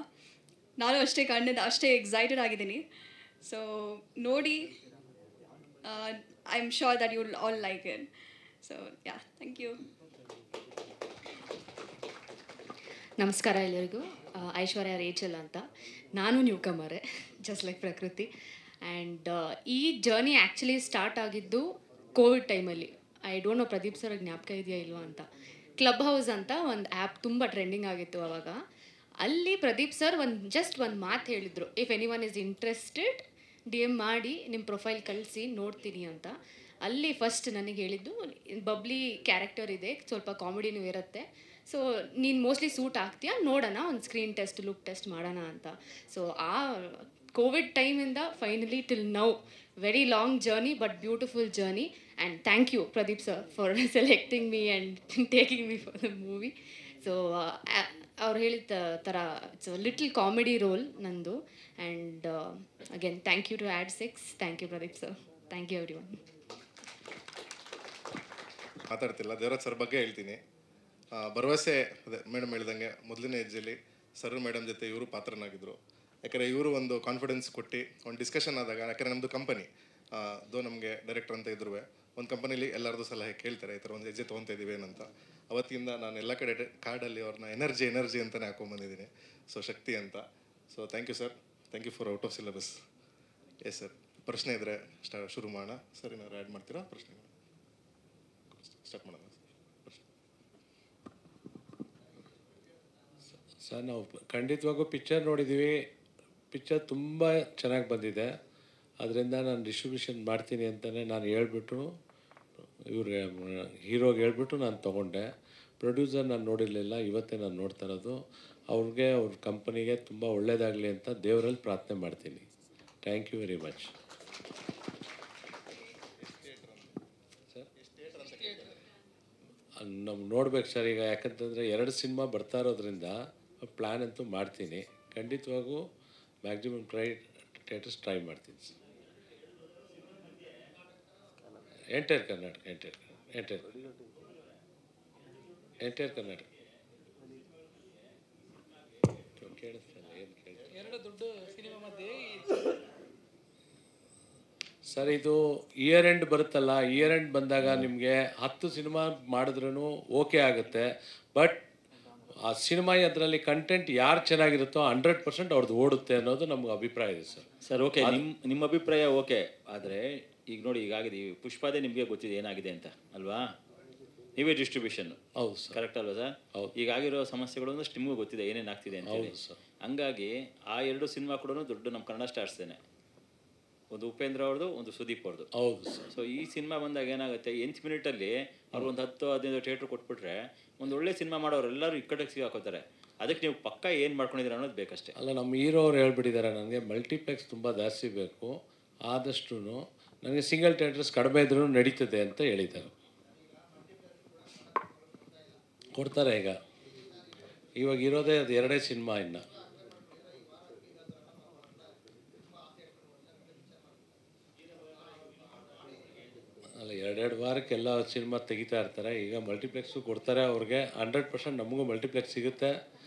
ನಾನು ಅಷ್ಟೇ ಎಕ್ಸೈಟೆಡ್ ಆಗಿದ್ದೀನಿ. ಸೊ ನೋಡಿ, I am sure that you will all like it. So yeah, thank you. ನಮಸ್ಕಾರ ಎಲ್ಲರಿಗೂ. ಐಶ್ವರ್ಯ ರೇಚಲ್ ಅಂತ. ನಾನು ನ್ಯೂ ಕಮರೇ, ಜಸ್ಟ್ ಲೈಕ್ ಪ್ರಕೃತಿ. ಆ್ಯಂಡ್ ಈ ಜರ್ನಿ ಆ್ಯಕ್ಚುಲಿ ಸ್ಟಾರ್ಟ್ ಆಗಿದ್ದು ಕೋವಿಡ್ ಟೈಮಲ್ಲಿ. I don't know Pradeep sir ಜ್ಞಾಪಕ ಇದೆಯಾ ಇಲ್ವಾ ಅಂತ. ಕ್ಲಬ್ ಹೌಸ್ ಅಂತ ಒಂದು ಆ್ಯಪ್ ತುಂಬ ಟ್ರೆಂಡಿಂಗ್ ಆಗಿತ್ತು ಆವಾಗ. ಅಲ್ಲಿ ಪ್ರದೀಪ್ ಸರ್ ಜಸ್ಟ್ ಒಂದು ಮಾತು ಹೇಳಿದರು, if any one is interested DM ಮಾಡಿ ನಿಮ್ಮ ಪ್ರೊಫೈಲ್ ಕಳಿಸಿ ನೋಡ್ತೀನಿ ಅಂತ. ಅಲ್ಲಿ ಫಸ್ಟ್ ನನಗೆ ಹೇಳಿದ್ದು, ಬಬ್ಲಿ ಕ್ಯಾರೆಕ್ಟರ್ ಇದೆ, ಸ್ವಲ್ಪ ಕಾಮಿಡಿನೂ ಇರುತ್ತೆ, ಸೊ ನೀನು ಮೋಸ್ಟ್ಲಿ ಸೂಟ್ ಆಗ್ತೀಯಾ, ನೋಡೋಣ, ಒಂದು ಸ್ಕ್ರೀನ್ ಟೆಸ್ಟ್, ಲುಕ್ ಟೆಸ್ಟ್ ಮಾಡೋಣ ಅಂತ. ಸೊ ಆ ಕೋವಿಡ್ ಟೈಮಿಂದ finally till now very long journey but beautiful journey. And thank you Pradeep sir for selecting me and taking me for the movie. So ಅವ್ರು ಹೇಳಿದ ಥರ it's little comedy role ನಂದು. And again thank you to Ad6. Thank you Pradeep sir. Thank you everyone. ಮಾತಾಡ್ತಿಲ್ಲ, Devaraj sir ಬಗ್ಗೆ ಹೇಳ್ತೀನಿ. ಭರವಸೆ ಅದೇ madam ಹೇಳ್ದಂಗೆ ಮೊದಲನೇ ಹೆಜ್ಜೆಯಲ್ಲಿ ಸರ್ ಮೇಡಮ್ ಜೊತೆ ಇವರು ಪಾತ್ರನಾಗಿದ್ದರು. ಯಾಕಂದರೆ ಇವರು ಒಂದು ಕಾನ್ಫಿಡೆನ್ಸ್ ಕೊಟ್ಟು ಒಂದು ಡಿಸ್ಕಷನ್ ಆದಾಗ, ಯಾಕಂದರೆ ನಮ್ಮದು ಕಂಪನಿ ದೋ ನಮಗೆ ಡೈರೆಕ್ಟರ್ ಅಂತ ಇದ್ರೂ ಒಂದು ಕಂಪನಿಲಿ ಎಲ್ಲರದ್ದು ಸಲಹೆ ಕೇಳ್ತಾರೆ, ಈ ಥರ ಒಂದು ಹೆಜ್ಜೆ ತೊಗೊತಾ ಇದ್ದೀವಿ ಏನಂತ. ಅವತ್ತಿಂದ ನಾನು ಎಲ್ಲ ಕಡೆ ಕಾರ್ಡಲ್ಲಿ ಅವ್ರನ್ನ ಎನರ್ಜಿ ಅಂತಲೇ ಹಾಕೊಂಡ್ಬಂದಿದ್ದೀನಿ. ಸೊ ಶಕ್ತಿ ಅಂತ. So thank you sir. Thank you for out of syllabus. Yes sir, ಪ್ರಶ್ನೆ ಇದ್ದರೆ ಶುರು ಮಾಡೋಣ. ಸರ್ ಏನಾದ್ರು ಆ್ಯಡ್ ಮಾಡ್ತೀರಾ? ಪ್ರಶ್ನೆ ಸ್ಟಾರ್ಟ್ ಮಾಡೋಣ. ಸರ್, ನಾವು ಖಂಡಿತವಾಗೂ ಪಿಕ್ಚರ್ ನೋಡಿದ್ದೀವಿ. ಪಿಕ್ಚರ್ ತುಂಬ ಚೆನ್ನಾಗಿ ಬಂದಿದೆ. ಅದರಿಂದ ನಾನು ಡಿಸ್ಟ್ರಿಬ್ಯೂಷನ್ ಮಾಡ್ತೀನಿ ಅಂತಲೇ ನಾನು ಹೇಳ್ಬಿಟ್ಟು ಇವ್ರಿಗೆ ಹೀರೋಗೆ ಹೇಳ್ಬಿಟ್ಟು ನಾನು ತೊಗೊಂಡೆ. ಪ್ರೊಡ್ಯೂಸರ್ ನಾನು ನೋಡಿರಲಿಲ್ಲ, ಇವತ್ತೇ ನಾನು ನೋಡ್ತಾ ಇರೋದು. ಅವ್ರಿಗೆ ಅವ್ರ ಕಂಪನಿಗೆ ತುಂಬ ಒಳ್ಳೆಯದಾಗಲಿ ಅಂತ ದೇವರಲ್ಲಿ ಪ್ರಾರ್ಥನೆ ಮಾಡ್ತೀನಿ. Thank you very much. ನಮ್ಗೆ ನೋಡ್ಬೇಕು ಸರ್ ಈಗ, ಯಾಕಂತಂದರೆ 2 ಸಿನಿಮಾ ಬರ್ತಾ ಇರೋದ್ರಿಂದ ಪ್ಲ್ಯಾನ್ ಅಂತೂ ಮಾಡ್ತೀನಿ. ಖಂಡಿತವಾಗೂ ಮ್ಯಾಕ್ಸಿಮಮ್ ಥಿಯೇಟರ್ಸ್ ಟ್ರೈ ಮಾಡ್ತೀನಿ ಸರ್. ಎಂಟೈರ್ ಕರ್ನಾಟಕ. ಸರ್, ಇದು ಇಯರ್ ಎಂಡ್ ಬರುತ್ತಲ್ಲ, ಇಯರ್ ಎಂಡ್ ಬಂದಾಗ ನಿಮಗೆ 10 ಸಿನಿಮಾ ಮಾಡಿದ್ರೂ ಓಕೆ ಆಗುತ್ತೆ. ಬಟ್ ಆ ಸಿನಿಮಾ ಅದರಲ್ಲಿ ಕಂಟೆಂಟ್ ಯಾರು ಚೆನ್ನಾಗಿರುತ್ತೋ 100% ಅವ್ರದ್ದು ಓಡುತ್ತೆ ಅನ್ನೋದು ನಮ್ಗೆ ಅಭಿಪ್ರಾಯ ಇದೆ ಸರ್. ಸರ್ ಓಕೆ, ನಿಮ್ಮ ಅಭಿಪ್ರಾಯ ಓಕೆ. ಆದರೆ ಈಗ ನೋಡಿ, ಈಗಾಗಿದೆ ಪುಷ್ಪಾದೇ ನಿಮಗೆ ಗೊತ್ತಿದೆ ಏನಾಗಿದೆ ಅಂತ ಅಲ್ವಾ? ನೀವೇ ಡಿಸ್ಟ್ರಿಬ್ಯೂಷನ್. ಹೌದು ಸರ್, ಕರೆಕ್ಟ್ ಅಲ್ವಾ ಸರ್? ಹೌದು. ಈಗಾಗಿರೋ ಸಮಸ್ಯೆಗಳು ಅಂದ್ರೆ ನಿಮಗೂ ಗೊತ್ತಿದೆ ಏನೇನು ಆಗ್ತಿದೆ ಅಂತ ಹೇಳಿ. ಹಂಗಾಗಿ ಆ 2 ಸಿನಿಮಾ ಕೂಡ ದೊಡ್ಡ ನಮ್ಮ ಕನ್ನಡ ಸ್ಟಾರ್ಸ್ದೇನೆ. ಒಂದು ಉಪೇಂದ್ರ ಅವ್ರದ್ದು, ಒಂದು ಸುದೀಪ್ ಅವ್ರದ್ದು. ಹೌದು ಸರ್. ಸೊ ಈ ಸಿನಿಮಾ ಬಂದಾಗ ಏನಾಗುತ್ತೆ, 8 ಮಿನಿಟಲ್ಲಿ ಅವ್ರು ಒಂದು 10-15 ಥಿಯೇಟ್ರ್ ಕೊಟ್ಬಿಟ್ರೆ ಒಂದು ಒಳ್ಳೆ ಸಿನಿಮಾ ಮಾಡೋರು ಎಲ್ಲರೂ ಈ ಕಡೆಗೆ ಸಿಗಾಕೋತಾರೆ. ಅದಕ್ಕೆ ನೀವು ಪಕ್ಕ ಏನು ಮಾಡ್ಕೊಂಡಿದ್ದೀರ ಅನ್ನೋದು ಬೇಕಷ್ಟೇ. ಅಲ್ಲ, ನಮ್ಮ ಹೀರೋ ಅವ್ರು ಹೇಳ್ಬಿಟ್ಟಿದ್ದಾರೆ, ನನಗೆ ಮಲ್ಟಿಪ್ಲೆಕ್ಸ್ ತುಂಬ ಜಾಸ್ತಿ ಬೇಕು, ಆದಷ್ಟು ನನಗೆ ಸಿಂಗಲ್ ಥಿಯೇಟರ್ಸ್ ಕಡಿಮೆ ಇದ್ರೂ ನಡೀತದೆ ಅಂತ ಹೇಳಿದ್ದಾರೆ. ಕೊಡ್ತಾರೆ ಈಗ. ಇವಾಗ ಇರೋದೇ ಅದು 2 ಸಿನಿಮಾ ಇನ್ನು. ಅಲ್ಲ 2 ವಾರಕ್ಕೆಲ್ಲ ಸಿನಿಮಾ ತೆಗಿತಾ ಇರ್ತಾರೆ. ಈಗ ಮಲ್ಟಿಪ್ಲೆಕ್ಸು ಕೊಡ್ತಾರೆ ಅವ್ರಿಗೆ. 100% ನಮಗೂ ಮಲ್ಟಿಪ್ಲೆಕ್ಸ್ ಸಿಗುತ್ತೆ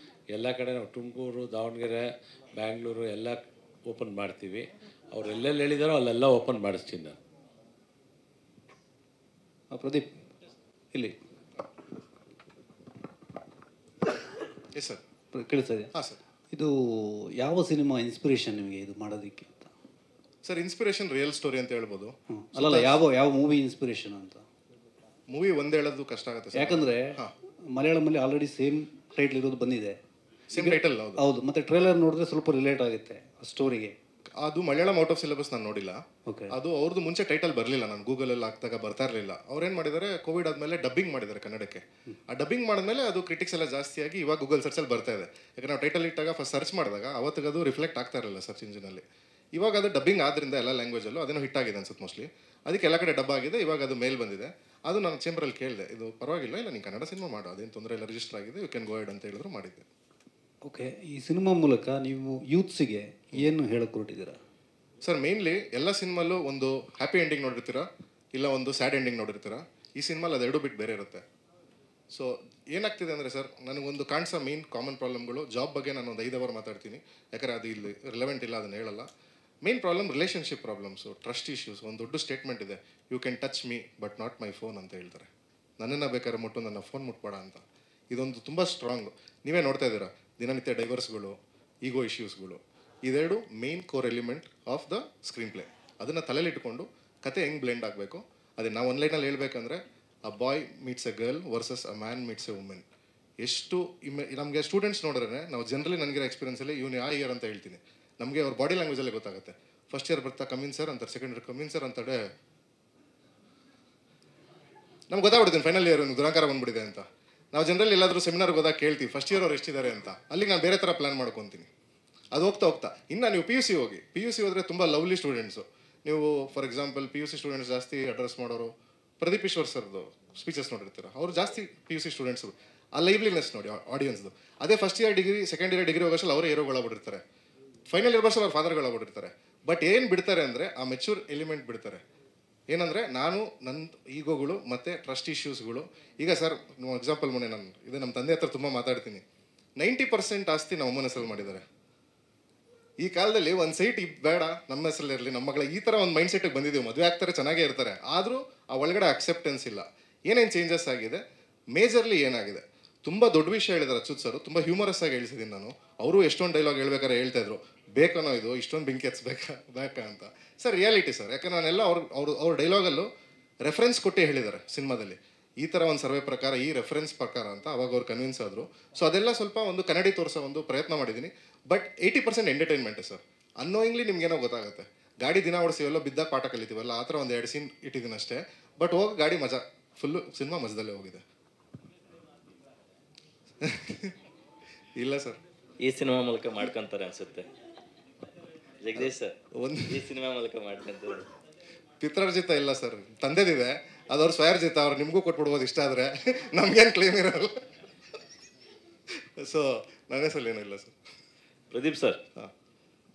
ಎಲ್ಲ ಕಡೆ. ನಾವು ತುಮಕೂರು, ದಾವಣಗೆರೆ, ಬ್ಯಾಂಗ್ಳೂರು ಎಲ್ಲ ಓಪನ್ ಮಾಡ್ತೀವಿ. ಅವ್ರು ಎಲ್ಲೆಲ್ಲಿ ಹೇಳಿದಾರೋ ಅಲ್ಲೆಲ್ಲ ಓಪನ್ ಮಾಡಿಸ್ತೀನಿ ನಾನು. ಪ್ರದೀಪ್ ಇಲ್ಲಿ ಎಸ್ ಸರ್. ಕೇಳಿಸ್ತಾ ಇದೆ? ಹಾಂ ಸರ್. ಇದು ಯಾವ ಸಿನಿಮಾ ಇನ್ಸ್ಪಿರೇಷನ್ ನಿಮಗೆ ಇದು ಮಾಡೋದಕ್ಕೆ ಅಂತ? ಸರ್ ಇನ್ಸ್ಪಿರೇಷನ್ ರಿಯಲ್ ಸ್ಟೋರಿ ಅಂತ ಹೇಳ್ಬೋದು. ಅಲ್ಲಲ್ಲ, ಯಾವ ಮೂವಿ ಇನ್ಸ್ಪಿರೇಷನ್ ಅಂತ? ಮೂವಿ ಒಂದೇ ಹೇಳೋದು ಕಷ್ಟ ಆಗುತ್ತೆ ಸರ್. ಯಾಕಂದರೆ ಮಲಯಾಳಮಲ್ಲಿ ಆಲ್ರೆಡಿ ಸೇಮ್ ಟೈಟ್ಲ್ ಇರೋದು ಬಂದಿದೆ. ಸೇಮ್ ಟೈಟಲ್ ಹೌದು. ಮತ್ತು ಟ್ರೇಲರ್ ನೋಡಿದ್ರೆ ಸ್ವಲ್ಪ ರಿಲೇಟ್ ಆಗುತ್ತೆ ಸ್ಟೋರಿಗೆ. ಅದು ಮಲಯಾಳಂ ಔಟ್ ಆಫ್ ಸಿಲೆಬಸ್ ನಾನು ನೋಡಿಲ್ಲ. ಓಕೆ. ಅದು ಅವ್ರದ್ದು ಮುಂಚೆ ಟೈಟಲ್ ಬರಲಿಲ್ಲ, ನಾನು ಗೂಗಲಲ್ಲಿ ಹಾಕಿದಾಗ ಬರ್ತಾ ಇರಲಿಲ್ಲ. ಅವ್ರೇನು ಮಾಡಿದ್ದಾರೆ, ಕೋವಿಡ್ ಆದಮೇಲೆ ಡಬ್ಬಿಂಗ್ ಮಾಡಿದ್ದಾರೆ ಕನ್ನಡಕ್ಕೆ. ಆ ಡಬ್ಬಿಂಗ್ ಮಾಡಿದ್ಮೇಲೆ ಅದು ಕ್ರಿಟಿಕ್ಸ್ ಎಲ್ಲ ಜಾಸ್ತಿಯಾಗಿ ಇವಾಗ ಗೂಗಲ್ ಸರ್ಚಲ್ಲಿ ಬರ್ತಾ ಇದೆ. ಯಾಕಂದ್ರೆ ನಾವು ಟೈಟಲ್ ಇಟ್ಟಾಗ ಫಸ್ಟ್ ಸರ್ಚ್ ಮಾಡಿದಾಗ ಅವತ್ತಿಗೆ ಅದು ರಿಫ್ಲೆಕ್ಟ್ ಆಗ್ತಾ ಇರಲಿಲ್ಲ ಸರ್ಚ್ ಇಂಜಿನಲ್ಲಿ. ಇವಾಗ ಅದು ಡಬ್ಬಿಂಗ್ ಆದ್ದರಿಂದ ಎಲ್ಲ ಲ್ಯಾಂಗ್ವೇಜಲ್ಲೂ ಅದೇನೋ ಹಿಟ್ ಆಗಿದೆ ಅನ್ಸುತ್ತೆ ಮೋಸ್ಟ್ಲಿ. ಅದಕ್ಕೆ ಎಲ್ಲ ಕಡೆ ಡಬ್ ಆಗಿದೆ. ಇವಾಗ ಅದು ಮೇಲ್ ಬಂದಿದೆ. ಅದು ನಾನು ಚೇಂಬರಲ್ಲಿ ಕೇಳಿದೆ, ಇದು ಪರವಾಗಿಲ್ಲ, ಇಲ್ಲ ನೀನು ಕನ್ನಡ ಸಿನಿಮಾ ಮಾಡು, ಅದೇನು ತೊಂದರೆ ಇಲ್ಲ, ರಿಜಿಸ್ಟರ್ ಆಗಿದೆ, ಯು ಕ್ಯಾನ್ ಗೋ ಹೆಡ್ ಅಂತ ಹೇಳಿದ್ರು, ಮಾಡಿದ್ದೆ. ಓಕೆ. ಈ ಸಿನಿಮಾ ಮೂಲಕ ನೀವು ಯೂತ್ಸಿಗೆ ಏನು ಹೇಳಕ್ಕೆ ಹೊರಟಿದ್ದೀರಾ? ಸರ್ ಮೇನ್ಲಿ ಎಲ್ಲ ಸಿನಿಮಲ್ಲೂ ಒಂದು ಹ್ಯಾಪಿ ಎಂಡಿಂಗ್ ನೋಡಿರ್ತೀರಾ, ಇಲ್ಲ ಒಂದು ಸ್ಯಾಡ್ ಎಂಡಿಂಗ್ ನೋಡಿರ್ತೀರಾ. ಈ ಸಿನಿಮಲ್ಲಿ ಅದೆರಡು ಬಿಟ್ಟು ಬೇರೆ ಇರುತ್ತೆ. ಸೊ ಏನಾಗ್ತಿದೆ ಅಂದರೆ ಸರ್, ನನಗೊಂದು ಕಾಣಿಸೋ ಮೇನ್ ಕಾಮನ್ ಪ್ರಾಬ್ಲಮ್ಗಳು, ಜಾಬ್ ಬಗ್ಗೆ ನಾನು ಒಂದು 5 ಅವರ್ ಮಾತಾಡ್ತೀನಿ, ಯಾಕಂದರೆ ಅದು ಇಲ್ಲಿ ರಿಲೆವೆಂಟ್ ಇಲ್ಲ, ಅದನ್ನು ಹೇಳಲ್ಲ. Main problem relationship problems, trust issues. ಒಂದು ದೊಡ್ಡ ಸ್ಟೇಟ್ಮೆಂಟ್ ಇದೆ, you can touch me but not my phone ಅಂತ ಹೇಳ್ತಾರೆ. ನನ್ನನ್ನು ಬೇಕಾದ್ರೆ ಮುಟ್ಟು, ನನ್ನ ಫೋನ್ ಮುಟ್ಬೇಡ ಅಂತ. ಇದೊಂದು ತುಂಬ ಸ್ಟ್ರಾಂಗ್. ನೀವೇ ನೋಡ್ತಾ ಇದ್ದೀರಾ, ದಿನನಿತ್ಯ ಡೈವರ್ಸ್ಗಳು, ಈಗೋ ಇಶ್ಯೂಸ್ಗಳು, ಇದೆರಡು main core element of the screen play. ಅದನ್ನು ತಲೆಯಲ್ಲಿಟ್ಕೊಂಡು ಕತೆ ಹೆಂಗೆ ಬ್ಲೆಂಡ್ ಆಗಬೇಕು, ಅದೇ ನಾವು ಆನ್ಲೈನಲ್ಲಿ ಹೇಳ್ಬೇಕಂದ್ರೆ a boy meets a girl versus a man meets a women. ಎಷ್ಟು ನಮಗೆ ಸ್ಟೂಡೆಂಟ್ಸ್ ನೋಡಿದ್ರೆ ನಾವು ಜನರಲಿ ನನಗಿರೋ ಎಕ್ಸ್ಪೀರಿಯನ್ಸಲ್ಲಿ ಇವನು ಯಾವ ಇಯರ್ ಅಂತ ಹೇಳ್ತೀನಿ, ನಮಗೆ ಅವ್ರ ಬಾಡಿ ಲ್ಯಾಂಗ್ವೇಜಲ್ಲೇ ಗೊತ್ತಾಗುತ್ತೆ. ಫಸ್ಟ್ ಇಯರ್ ಬರ್ತಾ ಕಮಿನ್ ಸರ್ ಅಂತಾರೆ, ಸೆಕೆಂಡ್ ಇಯರ್ ಕಮಿನ್ ಸರ್ ಅಂತಾರೆ, ನಮ್ಗೆ ಗೊತ್ತಾಗ್ಬಿಡ್ತೀನಿ ಫೈನಲ್ ಇಯರ್ ದುರಂಕಾರ ಬಂದ್ಬಿಟ್ಟಿದೆ ಅಂತ. ನಾವು ಜನರಲ್ ಎಲ್ಲಾದರೂ ಸೆಮಿನಾರ್ಗೆ ಹೋದಾಗ ಕೇಳ್ತೀವಿ ಫಸ್ಟ್ ಇಯರ್ ಅವ್ರು ಎಷ್ಟಿದ್ದಾರೆ ಅಂತ. ಅಲ್ಲಿಗೆ ನಾನು ಬೇರೆ ಥರ ಪ್ಲ್ಯಾನ್ ಮಾಡ್ಕೊತೀನಿ. ಅದು ಹೋಗ್ತಾ ಇನ್ನು ನೀವು ಪಿ ಯು ಸಿ ಹೋದರೆ ತುಂಬ ಲವ್ಲಿ ಸ್ಟೂಡೆಂಟ್ಸು. ನೀವು ಫಾರ್ ಎಕ್ಸಾಂಪಲ್ PUC ಸ್ಟೂಡೆಂಟ್ಸ್ ಜಾಸ್ತಿ ಅಡ್ರೆಸ್ ಮಾಡೋರು ಪ್ರದೀಪ್ ಈಶ್ವರ್ ಸರ್ದು ಸ್ಪೀಚಸ್ ನೋಡಿರ್ತೀರ, ಅವ್ರು ಜಾಸ್ತಿ PUC ಸ್ಟೂಡೆಂಟ್ಸು. ಆ ಲೈವ್ಲಿನೆಸ್ ನೋಡಿ ಆಡಿಯನ್ಸ್ದು. ಅದೇ first year degree, second year degree ಹೋಗೋಷ್ಟಲ್ಲಿ ಅವರೇ ಹೀರೋಗಳಾಗ್ಬಿಟ್ಟಿರ್ತಾರೆ. ಫೈನಲ್ ಇಯರ್ ವರ್ಷಲ್ಲಿ ಅವ್ರ ಫಾದರ್ಗಳಾಗ್ಬಿಟ್ಟಿರ್ತಾರೆ. ಬಟ್ ಏನು ಬಿಡ್ತಾರೆ ಅಂದರೆ ಆ ಮೆಚೂರ್ ಎಲಿಮೆಂಟ್ ಬಿಡ್ತಾರೆ. ಏನಂದರೆ ನಾನು ನನ್ನ ಈಗೋಗಳು ಮತ್ತು ಟ್ರಸ್ಟ್ ಇಶ್ಯೂಸ್ಗಳು. ಈಗ ಸರ್ ಎಕ್ಸಾಂಪಲ್ ಮೊನ್ನೆ ನಾನು ನಮ್ಮ ತಂದೆ ಹತ್ರ ತುಂಬ ಮಾತಾಡ್ತೀನಿ. 90% ಆಸ್ತಿ ನಮ್ಮ ಅಮ್ಮನ ಹೆಸರಲ್ಲಿ ಮಾಡಿದ್ದಾರೆ. ಈ ಕಾಲದಲ್ಲಿ ಒಂದು ಸೈಟ್ ಬೇಡ ನಮ್ಮ ಹೆಸರಲ್ಲಿ ಇರಲಿ, ನಮ್ಮ ಮಗಳ, ಈ ಥರ ಒಂದು ಮೈಂಡ್ ಸೆಟ್ಟಿಗೆ ಬಂದಿದ್ದೀವಿ. ಮದುವೆ ಆಗ್ತಾರೆ, ಚೆನ್ನಾಗೇ ಇರ್ತಾರೆ, ಆದರೂ ಆ ಒಳಗಡೆ ಅಕ್ಸೆಪ್ಟೆನ್ಸ್ ಇಲ್ಲ. ಏನೇನು ಚೇಂಜಸ್ ಆಗಿದೆ, ಮೇಜರ್ಲಿ ಏನಾಗಿದೆ, ತುಂಬ ದೊಡ್ಡ ವಿಷಯ ಹೇಳಿದ್ದಾರೆ ಅಚ್ಯುತ್ ಸರ್. ತುಂಬ ಹ್ಯೂಮರಸ್ ಆಗಿ ಹೇಳ್ತಿದ್ದೀನಿ ನಾನು. ಅವರು ಎಷ್ಟೊಂದು ಡೈಲಾಗ್ ಹೇಳ್ಬೇಕಾದ್ರೆ ಹೇಳ್ತಾಯಿದ್ರು, ಬೇಕನೋ ಇದು ಇಷ್ಟೊಂದು ಬೆಂಕಿ ಹಚ್ಬೇಕಾ ಅಂತ. ಸರ್ ರಿಯಾಲಿಟಿ ಸರ್, ಯಾಕಂದ್ರೆ ನಾನೆಲ್ಲ ಅವ್ರ ಡೈಲಾಗಲ್ಲೂ ರೆಫರೆನ್ಸ್ ಕೊಟ್ಟೇ ಹೇಳಿದ್ದಾರೆ ಸಿನಿಮಾದಲ್ಲಿ. ಈ ಥರ ಒಂದು ಸರ್ವೆ ಪ್ರಕಾರ, ಈ ರೆಫರೆನ್ಸ್ ಪ್ರಕಾರ ಅಂತ ಅವಾಗ ಅವ್ರು ಕನ್ವಿನ್ಸ್ ಆದರು. ಸೊ ಅದೆಲ್ಲ ಸ್ವಲ್ಪ ಒಂದು ಕನ್ನಡಿ ತೋರಿಸೋ ಒಂದು ಪ್ರಯತ್ನ ಮಾಡಿದ್ದೀನಿ. ಬಟ್ 80% ಎಂಟರ್ಟೈನ್ಮೆಂಟೇ ಸರ್. ಅನ್ನೋಯಿಂಗ್ಲಿ ನಿಮ್ಗೇನೋ ಗೊತ್ತಾಗುತ್ತೆ. ಗಾಡಿ ದಿನ ಓಡಿಸಿವೆಲ್ಲ ಬಿದ್ದಾಗ ಪಾಠ ಕಲಿತೀವಲ್ಲ, ಆ ಥರ ಒಂದು 2 ಸೀನ್ ಇಟ್ಟಿದ್ದೀನಿ ಅಷ್ಟೇ. ಬಟ್ ಹೋಗಿ ಗಾಡಿ ಮಜಾ, ಫುಲ್ಲು ಸಿನಿಮಾ ಮಜದಲ್ಲೇ ಹೋಗಿದೆ. ಇಲ್ಲ ಸರ್, ಈ ಸಿನಿಮಾ ಮೂಲಕ ಮಾಡ್ಕೊಂತಾರೆ ಅನ್ಸುತ್ತೆ ಜಗದೀಶ್ ಸರ್. ಈ ಸಿನಿಮಾ ಮೂಲಕ ಮಾಡ್ಕೊಂತಾರೆ. ಪಿತ್ರಾರ್ಜಿತ ಇಲ್ಲ ಸರ್, ತಂದೆದಿದೆ, ಅದು ಅವ್ರ ಸ್ವಯರ್ಜಿತ. ಅವ್ರು ನಿಮಗೂ ಕೊಟ್ಬಿಡ್ಬೋದು ಇಷ್ಟ ಆದರೆ, ನಮ್ಗೇನು ಕ್ಲೇಮ್ ಇರಲ್ಲ. ಸೊ ನನ್ನ ಹೆಸರಲ್ಲಿ ಏನೂ ಇಲ್ಲ ಸರ್. ಪ್ರದೀಪ್ ಸರ್,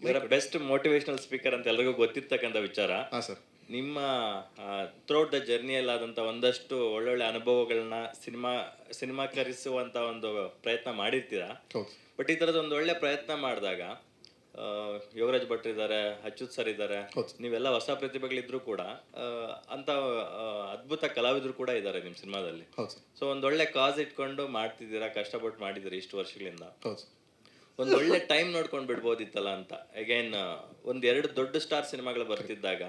ಇವರ ಬೆಸ್ಟ್ ಮೋಟಿವೇಶನಲ್ ಸ್ಪೀಕರ್ ಅಂತ ಎಲ್ರಿಗೂ ಗೊತ್ತಿರ್ತಕ್ಕಂಥ ವಿಚಾರ. ಹಾಂ ಸರ್. ನಿಮ್ಮ ಥ್ರೂಟ್ ದ ಜರ್ನಿಯಲ್ಲಾದಂಥ ಒಂದಷ್ಟು ಒಳ್ಳೊಳ್ಳೆ ಅನುಭವಗಳನ್ನ ಸಿನಿಮಾಕರಿಸುವಂಥ ಒಂದು ಪ್ರಯತ್ನ ಮಾಡಿರ್ತೀರಾ. ಬಟ್ ಈ ಥರದ್ದು ಒಂದು ಒಳ್ಳೆ ಪ್ರಯತ್ನ ಮಾಡಿದಾಗ ಯೋಗರಾಜ್ ಭಟ್ರು ಇದ್ದಾರೆ, ಅಚ್ಯುತ್ ಸರ್ ಇದ್ದಾರೆ, ನೀವೆಲ್ಲ ಹೊಸ ಪ್ರತಿಭೆಗಳಿದ್ರು ಕೂಡ ಅಂತ ಅದ್ಭುತ ಕಲಾವಿದರು ಕೂಡ ಇದ್ದಾರೆ ನಿಮ್ಮ ಸಿನಿಮಾದಲ್ಲಿ. ಸೊ ಒಂದೊಳ್ಳೆ ಕಾಸ್ ಇಟ್ಕೊಂಡು ಮಾಡ್ತಿದ್ದೀರಾ, ಕಷ್ಟಪಟ್ಟು ಮಾಡಿದ್ದೀರಿ ಇಷ್ಟು ವರ್ಷಗಳಿಂದ. ಒಂದು ಒಳ್ಳೆ ಟೈಮ್ ನೋಡ್ಕೊಂಡು ಬಿಡ್ಬೋದಿತ್ತಲ್ಲ ಅಂತ. ಅಗೈನ್ 1-2 ದೊಡ್ಡ ಸ್ಟಾರ್ ಸಿನಿಮಾಗಳು ಬರ್ತಿದ್ದಾಗ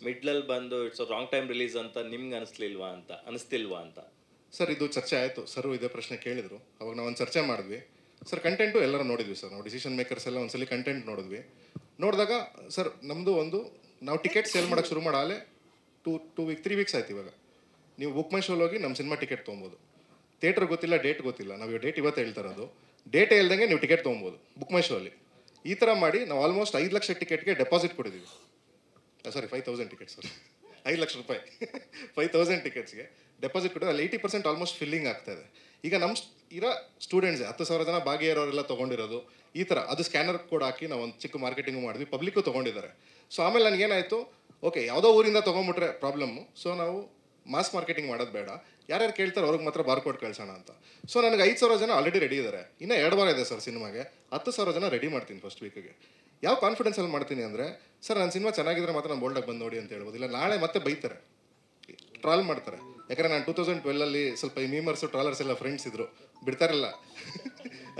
ಮಿಡ್ಲಲ್ಲಿ ಬಂದು ಇಟ್ಸ್ ರಾಂಗ್ ಟೈಮ್ ರಿಲೀಸ್ ಅಂತ ನಿಮ್ಗೆ ಅನಿಸ್ತಿಲ್ವಾ ಅಂತ. ಸರ್ ಇದು ಚರ್ಚೆ ಆಯಿತು. ಸರ್ ಇದೇ ಪ್ರಶ್ನೆ ಕೇಳಿದ್ರು, ಅವಾಗ ನಾವು ಒಂದು ಚರ್ಚೆ ಮಾಡಿದ್ವಿ. ಸರ್ ಕಂಟೆಂಟು ಎಲ್ಲರೂ ನೋಡಿದ್ವಿ ಸರ್, ನಾವು ಡಿಸಿಷನ್ ಮೇಕರ್ಸ್ ಎಲ್ಲ ಒಂದ್ಸಲಿ ಕಂಟೆಂಟ್ ನೋಡಿದ್ವಿ. ನೋಡಿದಾಗ ಸರ್ ನಮ್ಮದು ನಾವು ಟಿಕೆಟ್ ಸೇಲ್ ಮಾಡೋಕ್ಕೆ ಶುರು ಮಾಡಾಲೆ 3 ವೀಕ್ಸ್ ಆಯ್ತು. ಇವಾಗ ನೀವು ಬುಕ್ ಮೈ ಶೋಲ್ಲಿ ಹೋಗಿ ನಮ್ಮ ಸಿನಿಮಾ ಟಿಕೆಟ್ ತೊಗೊಬೋದು. ಥಿಯೇಟ್ರ್ ಗೊತ್ತಿಲ್ಲ, ಡೇಟ್ ಗೊತ್ತಿಲ್ಲ, ನಾವು ಡೇಟ್ ಇವತ್ತು ಹೇಳ್ತಾರದು. ಡೇಟ್ ಹೇಳ್ದಂಗೆ ನೀವು ಟಿಕೆಟ್ ತೊಗೊಬೋದು ಬುಕ್ ಮೈ ಶೋ ಅಲ್ಲಿ. ಈ ಥರ ಮಾಡಿ ನಾವು ಆಲ್ಮೋಸ್ಟ್ 5 ಲಕ್ಷ ಟಿಕೆಟ್ಗೆ ಡೆಪಾಸಿಟ್ ಕೊಟ್ಟಿದ್ದೀವಿ. ಸಾರಿ 5,000 ಟಿಕೆಟ್ಸ್, ಸರ್ 5 ಲಕ್ಷ ರೂಪಾಯಿ 5,000 ಟಿಕೆಟ್ಸ್ಗೆ ಡೆಪಾಸಿಟ್ ಕೊಟ್ಟು ಅಲ್ಲಿ 80% ಆಲ್ಮೋಸ್ಟ್ ಫಿಲ್ಲಿಂಗ್ ಆಗ್ತಾಯಿದೆ. ಈಗ ನಮ್ಮ ಇರೋ ಸ್ಟೂಡೆಂಟ್ಸ್ 10,000 ಜನ ಭಾಗಿಯಾರೋರೆಲ್ಲ ತೊಗೊಂಡಿರೋದು ಈ ಥರ. ಅದು ಸ್ಕ್ಯಾನರ್ ಕೋಡ್ ಹಾಕಿ ನಾವು ಒಂದು ಚಿಕ್ಕ ಮಾರ್ಕೆಟಿಂಗು ಮಾಡಿದ್ವಿ, ಪಬ್ಲಿಕ್ಕು ತೊಗೊಂಡಿದ್ದಾರೆ. ಸೊ ಆಮೇಲೆ ನನಗೇನಾಯಿತು, ಓಕೆ ಯಾವುದೋ ಊರಿಂದ ತೊಗೊಂಬಿಟ್ರೆ ಪ್ರಾಬ್ಲಮ್ಮು, ಸೊ ನಾವು ಮಾಸ್ ಮಾರ್ಕೆಟಿಂಗ್ ಮಾಡೋದು ಬೇಡ, ಯಾರ್ಯಾರು ಕೇಳ್ತಾರೆ ಅವ್ರಿಗೆ ಮಾತ್ರ ಬಾರ್ಕೋಡ್ ಕಳ್ಸೋಣ ಅಂತ. ಸೊ ನನಗೆ 5,000 ಜನ ಆಲ್ರೆಡಿ ರೆಡಿ ಇದ್ದಾರೆ, ಇನ್ನೂ 2 ವಾರ ಇದೆ ಸರ್ ಸಿನಿಮಾಗೆ. 10,000 ಜನ ರೆಡಿ ಮಾಡ್ತೀನಿ ಫಸ್ಟ್ ವೀಕಿಗೆ. ಯಾವ ಕಾನ್ಫಿಡೆನ್ಸಲ್ಲಿ ಮಾಡ್ತೀನಿ ಅಂದರೆ, ಸರ್ ನನ್ನ ಸಿನಿಮಾ ಚೆನ್ನಾಗಿದ್ರೆ ಮಾತ್ರ ನಾನು ಬೋಲ್ಡಾಗಿ ಬಂದು ನೋಡಿ ಅಂತ ಹೇಳ್ಬೋದು. ಇಲ್ಲ ನಾಳೆ ಮತ್ತೆ ಬೈತಾರೆ, ಟ್ರಾಲ್ ಮಾಡ್ತಾರೆ. ಯಾಕಂದರೆ ನಾನು 2012 ಸ್ವಲ್ಪ ಈ ಮೀಮರ್ಸು ಟ್ರಾಲರ್ಸ್ ಎಲ್ಲ ಫ್ರೆಂಡ್ಸ್ ಇದ್ದರು, ಬಿಡ್ತಾರಿಲ್ಲ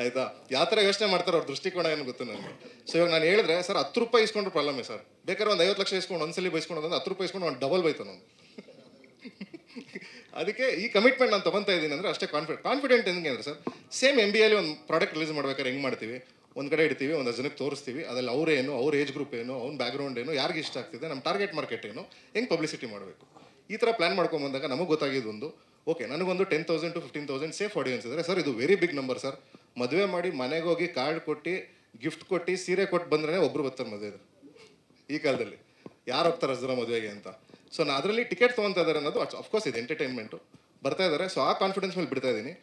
ಆಯಿತಾ. ಯಾವ ಥರ ಯೋಚನೆ ಮಾಡ್ತಾರೆ ಅವ್ರ ದೃಷ್ಟಿಕೋನ ಏನು ಗೊತ್ತು ನನಗೆ. ಸೊ ಇವಾಗ ನಾನು ಹೇಳಿದ್ರೆ, ಸರ್ 10 ರೂಪಾಯಿ ಇಸ್ಕೊಂಡ್ರು ಪ್ರಾಬ್ಲಮ್ಮೇ ಸರ್, ಬೇಕಾದ್ರೆ ಒಂದು 50 ಲಕ್ಷ ಇಸ್ಕೊಂಡು ಒಂದ್ಸಲಿ ಬೈಸ್ಕೊಂಡು 10 ರೂಪಾಯಿ ಇಸ್ಕೊಂಡು ಒಂದು ಡಬಲ್ ಬೈತು ನಾನು. ಅದಕ್ಕೆ ಈ ಕಮಿಟ್ಮೆಂಟ್ ನಾನು ತೊಗೊತಾ ಇದ್ದೀನಿ ಅಂದರೆ ಅಷ್ಟೇ ಕಾನ್ಫಿಡೆಂಟ್ ಹೆಂಗೆ ಅಂದರೆ ಸರ್, ಸೇಮ್ MBA ಅಲ್ಲಿ ಒಂದು ಪ್ರಾಡಕ್ಟ್ ರಿಲೀಸ್ ಮಾಡ್ಬೇಕಾದ್ರೆ ಹೆಂಗೆ ಮಾಡ್ತೀವಿ, ಒಂದು ಕಡೆ ಇಡ್ತೀವಿ, ಒಂದು ಜನಕ್ಕೆ ತೋರಿಸ್ತೀವಿ, ಅದ್ರಲ್ಲಿ ಅವರೇನು, ಅವ್ರ ಏಜ್ ಗ್ರೂಪ್ ಏನು, ಅವ್ನ ಬ್ಯಾಕ್ಗ್ರೌಂಡ್ ಏನು, ಯಾರಿಗೆ ಇಷ್ಟ ಆಗ್ತಿದೆ, ನಮ್ಮ ಟಾರ್ಗೆಟ್ ಮಾರ್ಕೆಟ್ ಏನು, ಹೆಂಗೆ ಪಬ್ಲಿಸಿಟಿ ಮಾಡಬೇಕು, ಈ ಥರ ಪ್ಲಾನ್ ಮಾಡ್ಕೊಂಬಂದಾಗ ನಮಗೆ ಗೊತ್ತಾಗಿದ್ದು ಒಂದು, ಓಕೆ ನನಗೊಂದು 10,000 to 15,000 ಸೇಫ್ ಆಡಿಯನ್ಸ್ ಇದ್ದಾರೆ ಸರ್. ಇದು ವೆರಿ ಬಿಗ್ ನಂಬರ್ ಸರ್. ಮದುವೆ ಮಾಡಿ ಮನೆಗೆ ಹೋಗಿ ಕಾರ್ಡ್ ಕೊಟ್ಟು ಗಿಫ್ಟ್ ಕೊಟ್ಟು ಸೀರೆ ಕೊಟ್ಟು ಬಂದ್ರೆ ಒಬ್ಬರು ಬರ್ತಾರೆ ಮದುವೆದು ಈ ಕಾಲದಲ್ಲಿ. ಯಾರು ಹೋಗ್ತಾರೆ ಜನ ಮದುವೆಗೆ ಅಂತ. ಸೊ ನಾನು ಅದರಲ್ಲಿ ಟಿಕೆಟ್ ತೊಗೊತಾ ಇದ್ದಾರೆ ಅನ್ನೋದು ಅಫ್ಕೋರ್ಸ್ ಇದು ಎಂಟರ್ಟೈನ್ಮೆಂಟು, ಬರ್ತಾ ಇದ್ದಾರೆ. ಸೊ ಆ ಕಾನ್ಫಿಡೆನ್ಸ್ ಮೇಲೆ ಬಿಡ್ತಾ ಇದ್ದೀನಿ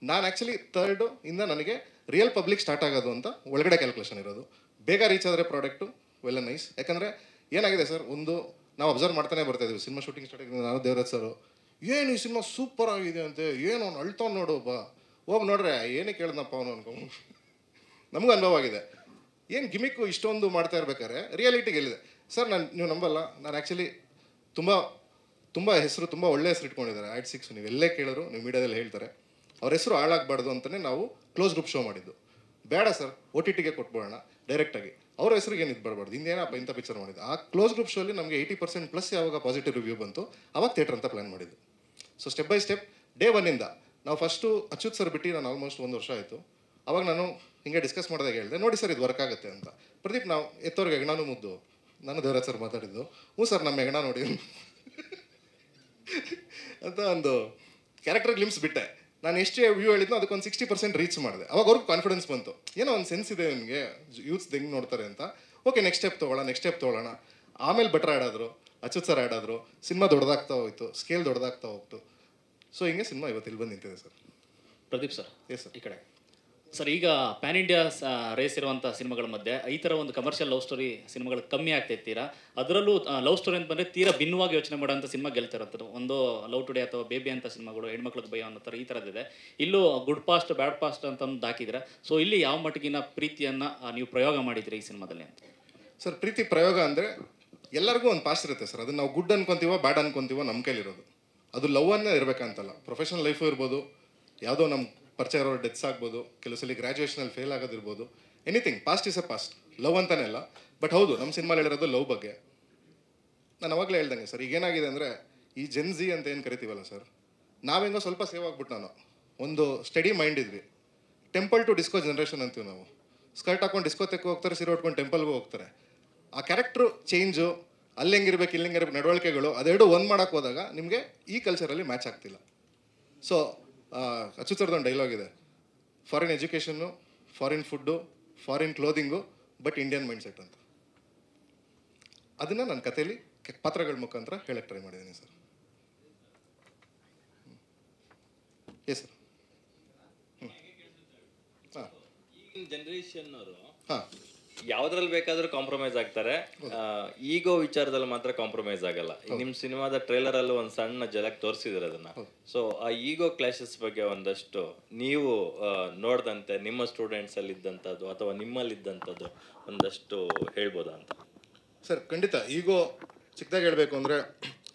ನಾನು. ಆ್ಯಕ್ಚುಲಿ 3rd ಇಂದ ನನಗೆ ರಿಯಲ್ ಪಬ್ಲಿಕ್ ಸ್ಟಾರ್ಟ್ ಆಗೋದು ಅಂತ ಒಳಗಡೆ ಕ್ಯಾಲ್ಕುಲೇಷನ್ ಇರೋದು. ಬೇಗ ರೀಚ್ ಆದರೆ ಪ್ರಾಡಕ್ಟು ವೆಲ್ ನೈಸ್. ಯಾಕಂದರೆ ಏನಾಗಿದೆ ಸರ್, ಒಂದು ನಾವು ಅಬ್ಸರ್ವ್ ಮಾಡ್ತಾನೆ ಬರ್ತಾ ಇದ್ದೀವಿ, ಸಿನಿಮಾ ಶೂಟಿಂಗ್ ಸ್ಟಾರ್ಟ್ ಆಗಿದೆ, ನಾನು ದೇವರಾಜ್ ಸರ್ ಏನು ಈ ಸಿನಿಮಾ ಸೂಪರ್ ಆಗಿದೆ ಅಂತೆ, ಏನು ಅವ್ನು ಅಳ್ತಾವ್ ನೋಡು ಬಾ, ಹೋಗಿ ನೋಡ್ರೆ ಏನೇ ಕೇಳಿದ್ನಪ್ಪ ಅವನು ಅನ್ಕೊಂಡು ನಮಗೂ ಅನುಭವ ಆಗಿದೆ. ಏನು ಗಿಮಿಕ್ಕು ಇಷ್ಟೊಂದು ಮಾಡ್ತಾ ಇರ್ಬೇಕಾದ್ರೆ ರಿಯಾಲಿಟಿ ಗೆಲ್ಲಿದೆ ಸರ್. ನೀವು ನಂಬಲ್ಲ, ನಾನು ಆ್ಯಕ್ಚುಲಿ ತುಂಬ ಹೆಸರು, ತುಂಬ ಒಳ್ಳೆ ಹೆಸರು ಇಟ್ಕೊಂಡಿದ್ದಾರೆ AD6. ನೀವು ಎಲ್ಲೇ ಕೇಳೋರು, ನೀವು ಮೀಡಿಯಾದಲ್ಲಿ ಹೇಳ್ತಾರೆ ಅವ್ರ ಹೆಸರು ಹಾಳಾಗಬಾರ್ದು ಅಂತಲೇ ನಾವು ಕ್ಲೋಸ್ ಗ್ರೂಪ್ ಶೋ ಮಾಡಿದ್ದು. ಬೇಡ ಸರ್, OTTಗೆ ಕೊಟ್ಬಿಡೋಣ ಡೈರೆಕ್ಟಾಗಿ, ಅವ್ರ ಹೆಸರಿಗೆ ಏನು ಇದು ಬರಬಾರ್ದು, ಇನ್ನೇನಪ್ಪ ಇಂಥ ಪಿಕ್ಚರ್ ಮಾಡಿದ್ದು. ಆ ಕ್ಲೋಸ್ ಗ್ರೂಪ್ ಶೋಲ್ಲಿ ನಮಗೆ 80% ಯಾವಾಗ ಪಾಸಿಟಿವ್ ರಿವ್ಯೂ ಬಂತು ಅವಾಗ ಥಿಯೇಟರ್ ಅಂತ ಪ್ಲ್ಯಾನ್ ಮಾಡಿದ್ದು. So step by step day 1ಇಂದ ನಾವು ಫಸ್ಟು ಅಚ್ಯುತ್ ಸರ್ ಬಿಟ್ಟು ನಾನು ಆಲ್ಮೋಸ್ಟ್ 1 ವರ್ಷ ಆಯಿತು. ಅವಾಗ ನಾನು ಹಿಂಗೆ ಡಿಸ್ಕಸ್ ಮಾಡಿದಾಗ ಹೇಳಿದೆ, ನೋಡಿ ಸರ್ ಇದು ವರ್ಕ್ ಆಗುತ್ತೆ ಅಂತ. ಪ್ರದೀಪ್ ನಾವು ಎತ್ತೋರ್ಗೆ ಹೆಗಣಾನು ಮುದ್ದು, ನಾನು ದೇವರಾಜ್ ಸರ್ ಮಾತಾಡಿದ್ದು, ಹ್ಞೂ ಸರ್ ನಮ್ಮ ಹೆಗಣ ನೋಡಿ ಅಂತ ಒಂದು ಕ್ಯಾರೆಕ್ಟರ್ ಗ್ಲಿಮ್ಸ್ ಬಿಟ್ಟೆ. ನಾನು ಎಷ್ಟು ವ್ಯೂ ಹೇಳಿದ್ನೋ ಅದಕ್ಕೊಂದು 60% ರೀಚ್ ಮಾಡಿದೆ. ಅವಾಗ ಅವ್ರಿಗೆ ಕಾನ್ಫಿಡೆನ್ಸ್ ಬಂತು, ಏನೋ ಒಂದು ಸೆನ್ಸ್ ಇದೆ ನಿಮಗೆ ಯೂತ್ಸ್ ಹೆಂಗೆ ನೋಡ್ತಾರೆ ಅಂತ. ಓಕೆ ನೆಕ್ಸ್ಟ್ ಸ್ಟೆಪ್ ತೊಗೊಳ್ಳೋಣ. ಆಮೇಲೆ ಬೆಟರ್ ಆಡಾದರು, ಅಚ್ಯುತ್ ಸರ್ ಆಡಾದರು, ಸಿನಿಮಾ ದೊಡ್ಡದಾಗ್ತಾ ಹೋಯ್ತು, ಸ್ಕೇಲ್ ದೊಡ್ಡದಾಗ್ತಾ ಹೋಗ್ತು. ಸೊ ಹಿಂಗೆ ಸಿನಿಮಾ ಇವತ್ತು ಇಲ್ಲಿ ಬಂದು ನಿಂತಿದೆ sir. Pradeep sir, yes sir. ಈ ಕಡೆ ಸರ್, ಈಗ ಪ್ಯಾನ್ ಇಂಡಿಯಾ ರೇಸ್ ಇರುವಂಥ ಸಿನಿಮಾಗಳ ಮಧ್ಯೆ ಈ ಥರ ಒಂದು ಕಮರ್ಷಿಯಲ್ ಲವ್ ಸ್ಟೋರಿ ಸಿನಿಮಾಗಳು ಕಮ್ಮಿ ಆಗ್ತಾ ಇರ್ತೀರಾ. ಅದರಲ್ಲೂ ಲವ್ ಸ್ಟೋರಿ ಅಂತ ಬಂದರೆ ತೀರಾ ಭಿನ್ನವಾಗಿ ಯೋಚನೆ ಮಾಡೋಂಥ ಸಿನಿಮಾ ಗೆಲ್ತಿರೋಂಥದ್ದು. ಒಂದು ಲವ್ ಟುಡೇ ಅಥವಾ ಬೇಬಿ ಅಂತ ಸಿನಿಮಾಗಳು ಹೆಣ್ಮಕ್ಳಿಗೆ ಭಯ ಅನ್ನೋ ಥರ ಈ ಥರದ್ದಿದೆ. ಇಲ್ಲೂ ಗುಡ್ ಪಾಸ್ಟ್ ಬ್ಯಾಡ್ ಪಾಸ್ಟ್ ಅಂತ ಒಂದು ಹಾಕಿದ್ರೆ, ಸೊ ಇಲ್ಲಿ ಯಾವ ಮಟ್ಟಿಗಿನ ಪ್ರೀತಿಯನ್ನು ನೀವು ಪ್ರಯೋಗ ಮಾಡಿದ್ರಿ ಈ ಸಿನಿಮಾದಲ್ಲಿ ಅಂತ? ಸರ್, ಪ್ರೀತಿ ಪ್ರಯೋಗ ಅಂದರೆ ಎಲ್ಲರಿಗೂ ಒಂದು ಪಾಸ್ಟ್ ಇರುತ್ತೆ ಸರ್. ಅದನ್ನು ನಾವು ಗುಡ್ ಅನ್ಕೊತೀವೋ ಬ್ಯಾಡ್ ಅನ್ಕೊತೀವೋ ನಮ್ಮ ಕೈಲಿರೋದು. ಅದು ಲವ್ ಅನ್ನೇ ಇರಬೇಕಂತಲ್ಲ, ಪ್ರೊಫೆಷನಲ್ ಲೈಫು ಇರ್ಬೋದು, ಯಾವುದೋ ನಮ್ಮ ಪರಿಚಯ ಇರೋರು ಡೆತ್ಸ್ ಆಗ್ಬೋದು, ಕೆಲವು ಸಲ ಗ್ರ್ಯಾಜುಯೇಷನಲ್ಲಿ ಫೇಲ್ ಆಗೋದಿರ್ಬೋದು, anything. Past is a past, love ಅಂತಾನೆ ಅಲ್ಲ. ಬಟ್ ಹೌದು, ನಮ್ಮ ಸಿನಿಮಾಲಿ ಹೇಳಿರೋದು ಲವ್ ಬಗ್ಗೆ. ನಾನು ಅವಾಗಲೇ ಹೇಳ್ದಂಗೆ ಸರ್, ಈಗೇನಾಗಿದೆ ಅಂದರೆ ಈ ಜೆನ್ಜಿ ಅಂತ ಏನು ಕರಿತೀವಲ್ಲ ಸರ್, ನಾವೆಂಗೋ ಸ್ವಲ್ಪ ಸೇವ್ ಆಗ್ಬಿಟ್ಟು ನಾನು ಒಂದು ಸ್ಟಡಿ ಮೈಂಡ್ ಇದ್ವಿ. ಟೆಂಪಲ್ ಟು ಡಿಸ್ಕೋ ಜನ್ರೇಷನ್ ಅಂತೀವಿ ನಾವು. ಸ್ಕರ್ಟ್ ಹಾಕೊಂಡು ಡಿಸ್ಕೋತೆಗೆ ಹೋಗ್ತಾರೆ, ಸೀರೆ ಉಟ್ಕೊಂಡು ಟೆಂಪಲ್ಗೂ ಹೋಗ್ತಾರೆ. ಆ ಕ್ಯಾರೆಕ್ಟ್ರು ಚೇಂಜು, ಅಲ್ಲಿ ಹೆಂಗಿರ್ಬೇಕು ಇಲ್ಲಿ ಹೆಂಗಿರ್ಬೇಕು ನಡವಳಿಕೆಗಳು, ಅದೆರಡು ಒಂದು ಮಾಡೋಕ್ಕೆ ಹೋದಾಗ ನಿಮಗೆ ಈ ಕಲ್ಚರಲ್ಲಿ ಮ್ಯಾಚ್ ಆಗ್ತಿಲ್ಲ. ಸೊ ಅಚ್ಯುತ್ ಸರ್ದೊಂದು ಡೈಲಾಗ್ ಇದೆ, foreign education, foreign food, foreign clothing, but Indian mindset ಅಂತ. ಅದನ್ನು ನನ್ನ ಕಥೆಯಲ್ಲಿ ಪಾತ್ರಗಳ ಮುಖಾಂತರ ಹೇಳಕ್ಕೆ ಟ್ರೈ ಮಾಡಿದ್ದೀನಿ ಸರ್. Yes sir. ಹಾಂ, ಈಗಿನ ಜನ್ರೇಷನ್ ಅವರು ಹಾಂ ಯಾವ್ದ್ರಲ್ಲಿ ಬೇಕಾದ್ರೂ ಕಾಂಪ್ರಮೈಸ್ ಆಗ್ತಾರೆ, ಈಗೋ ವಿಚಾರದಲ್ಲಿ ಮಾತ್ರ ಕಾಂಪ್ರಮೈಸ್ ಆಗಲ್ಲ. ನಿಮ್ ಸಿನಿಮಾದ ಟ್ರೇಲರ್ ಅಲ್ಲೂ ಒಂದು ಸಣ್ಣ ಜಲಕ್ ತೋರಿಸಿದ್ರೆ ಅದನ್ನ. ಸೊ ಆ ಈಗೋ ಕ್ಲಾಶಸ್ ಬಗ್ಗೆ ಒಂದಷ್ಟು ನೀವು ನೋಡ್ದಂತೆ ನಿಮ್ಮ ಸ್ಟೂಡೆಂಟ್ಸ್ ಅಲ್ಲಿ ಇದ್ದಂಥದ್ದು ಅಥವಾ ನಿಮ್ಮಲ್ಲಿ ಇದ್ದಂಥದ್ದು ಒಂದಷ್ಟು ಹೇಳ್ಬೋದಾ ಅಂತ? ಸರ್ ಖಂಡಿತ. ಈಗೋ ಚಿಕ್ಕದಾಗಿ ಹೇಳಬೇಕು ಅಂದರೆ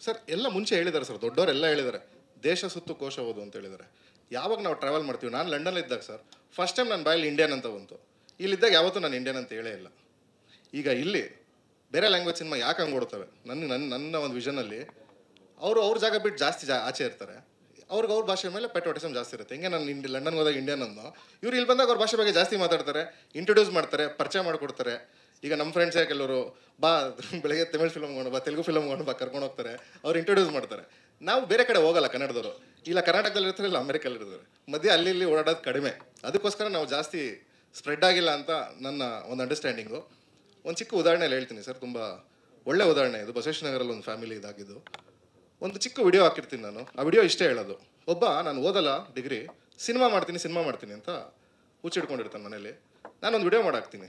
ಸರ್, ಎಲ್ಲ ಮುಂಚೆ ಹೇಳಿದ್ದಾರೆ ಸರ್, ದೊಡ್ಡವರೆಲ್ಲ ಹೇಳಿದ್ದಾರೆ, ದೇಶ ಸುತ್ತು ಕೋಶ ಓದು ಅಂತ ಹೇಳಿದ್ದಾರೆ. ಯಾವಾಗ ನಾವು ಟ್ರಾವೆಲ್ ಮಾಡ್ತೀವಿ, ನಾನು ಲಂಡನಲ್ಲಿ ಇದ್ದಾಗ ಸರ್ ಫಸ್ಟ್ ಟೈಮ್ ನನ್ನ ಬಾಯಲ್ಲಿ ಇಂಡಿಯನ್ ಅಂತ ಬಂತು. ಇಲ್ಲಿದ್ದಾಗ ಯಾವತ್ತೂ ನಾನು ಇಂಡಿಯನ್ ಅಂತ ಹೇಳೇ ಇಲ್ಲ. ಈಗ ಇಲ್ಲಿ ಬೇರೆ ಲ್ಯಾಂಗ್ವೇಜ್ ಸಿನಿಮಾ ಯಾಕೆ ಹಂಗೆ ಓಡ್ತವೆ, ನನ್ನ ಒಂದು ವಿಷನಲ್ಲಿ ಅವ್ರ ಜಾಗ ಬಿಟ್ಟು ಜಾಸ್ತಿ ಆಚೆ ಇರ್ತಾರೆ. ಅವ್ರ ಭಾಷೆ ಮೇಲೆ ಪೆಟ್ರೋಟಿಸಮ್ ಜಾಸ್ತಿ ಇರುತ್ತೆ. ಹಿಂಗೆ ನಾನು ಲಂಡನ್ಗೆ ಹೋದಾಗ ಇಂಡಿಯನ್ ಅನ್ನೋ, ಇವ್ರು ಇಲ್ಲಿ ಬಂದಾಗ ಅವ್ರ ಭಾಷೆ ಬಗ್ಗೆ ಜಾಸ್ತಿ ಮಾತಾಡ್ತಾರೆ, ಇಂಟ್ರೊಡ್ಯೂಸ್ ಮಾಡ್ತಾರೆ, ಪರಿಚಯ ಮಾಡಿಕೊಡ್ತಾರೆ. ಈಗ ನಮ್ಮ ಫ್ರೆಂಡ್ಸೇ ಕೆಲವರು ಬಾ ಬೆಳಗ್ಗೆ ತಮಿಳ್ ಫಿಲಮ್ ನೋಡು ಬಾ, ತೆಲುಗು ಫಿಲಮ್ ನೋಡು ಬಾ ಕರ್ಕೊಂಡು ಹೋಗ್ತಾರೆ, ಅವ್ರು ಇಂಟ್ರೊಡ್ಯೂಸ್ ಮಾಡ್ತಾರೆ. ನಾವು ಬೇರೆ ಕಡೆ ಹೋಗಲ್ಲ ಕನ್ನಡದವರು, ಇಲ್ಲ ಕರ್ನಾಟಕದಲ್ಲಿ ಇರ್ತಾರೆ, ಇಲ್ಲ ಅಮೆರಿಕಲ್ಲಿ ಇರ್ತಾರೆ, ಮಧ್ಯೆ ಅಲ್ಲಿ ಇಲ್ಲಿ ಓಡಾಡೋದು ಕಡಿಮೆ. ಅದಕ್ಕೋಸ್ಕರ ನಾವು ಜಾಸ್ತಿ ಸ್ಪ್ರೆಡ್ ಆಗಿಲ್ಲ ಅಂತ ನನ್ನ ಒಂದು ಅಂಡರ್ಸ್ಟ್ಯಾಂಡಿಂಗು. ಒಂದು ಚಿಕ್ಕ ಉದಾಹರಣೆಯಲ್ಲಿ ಹೇಳ್ತೀನಿ ಸರ್, ತುಂಬ ಒಳ್ಳೆ ಉದಾಹರಣೆ ಇದು. ಬಸವೇಶ್ವರನಗರಲ್ಲಿ ಒಂದು ಫ್ಯಾಮಿಲಿ ಇದಾಗಿದ್ದು. ಒಂದು ಚಿಕ್ಕ ವಿಡಿಯೋ ಹಾಕಿರ್ತೀನಿ ನಾನು. ಆ ವಿಡಿಯೋ ಇಷ್ಟೇ ಹೇಳೋದು, ನಾನು ಓದಲ್ಲ ಡಿಗ್ರಿ, ಸಿನಿಮಾ ಮಾಡ್ತೀನಿ ಅಂತ ಹುಚ್ಚಿಡ್ಕೊಂಡಿರ್ತಾನೆ ಮನೇಲಿ. ನಾನೊಂದು ವಿಡಿಯೋ ಮಾಡಾಕ್ತೀನಿ.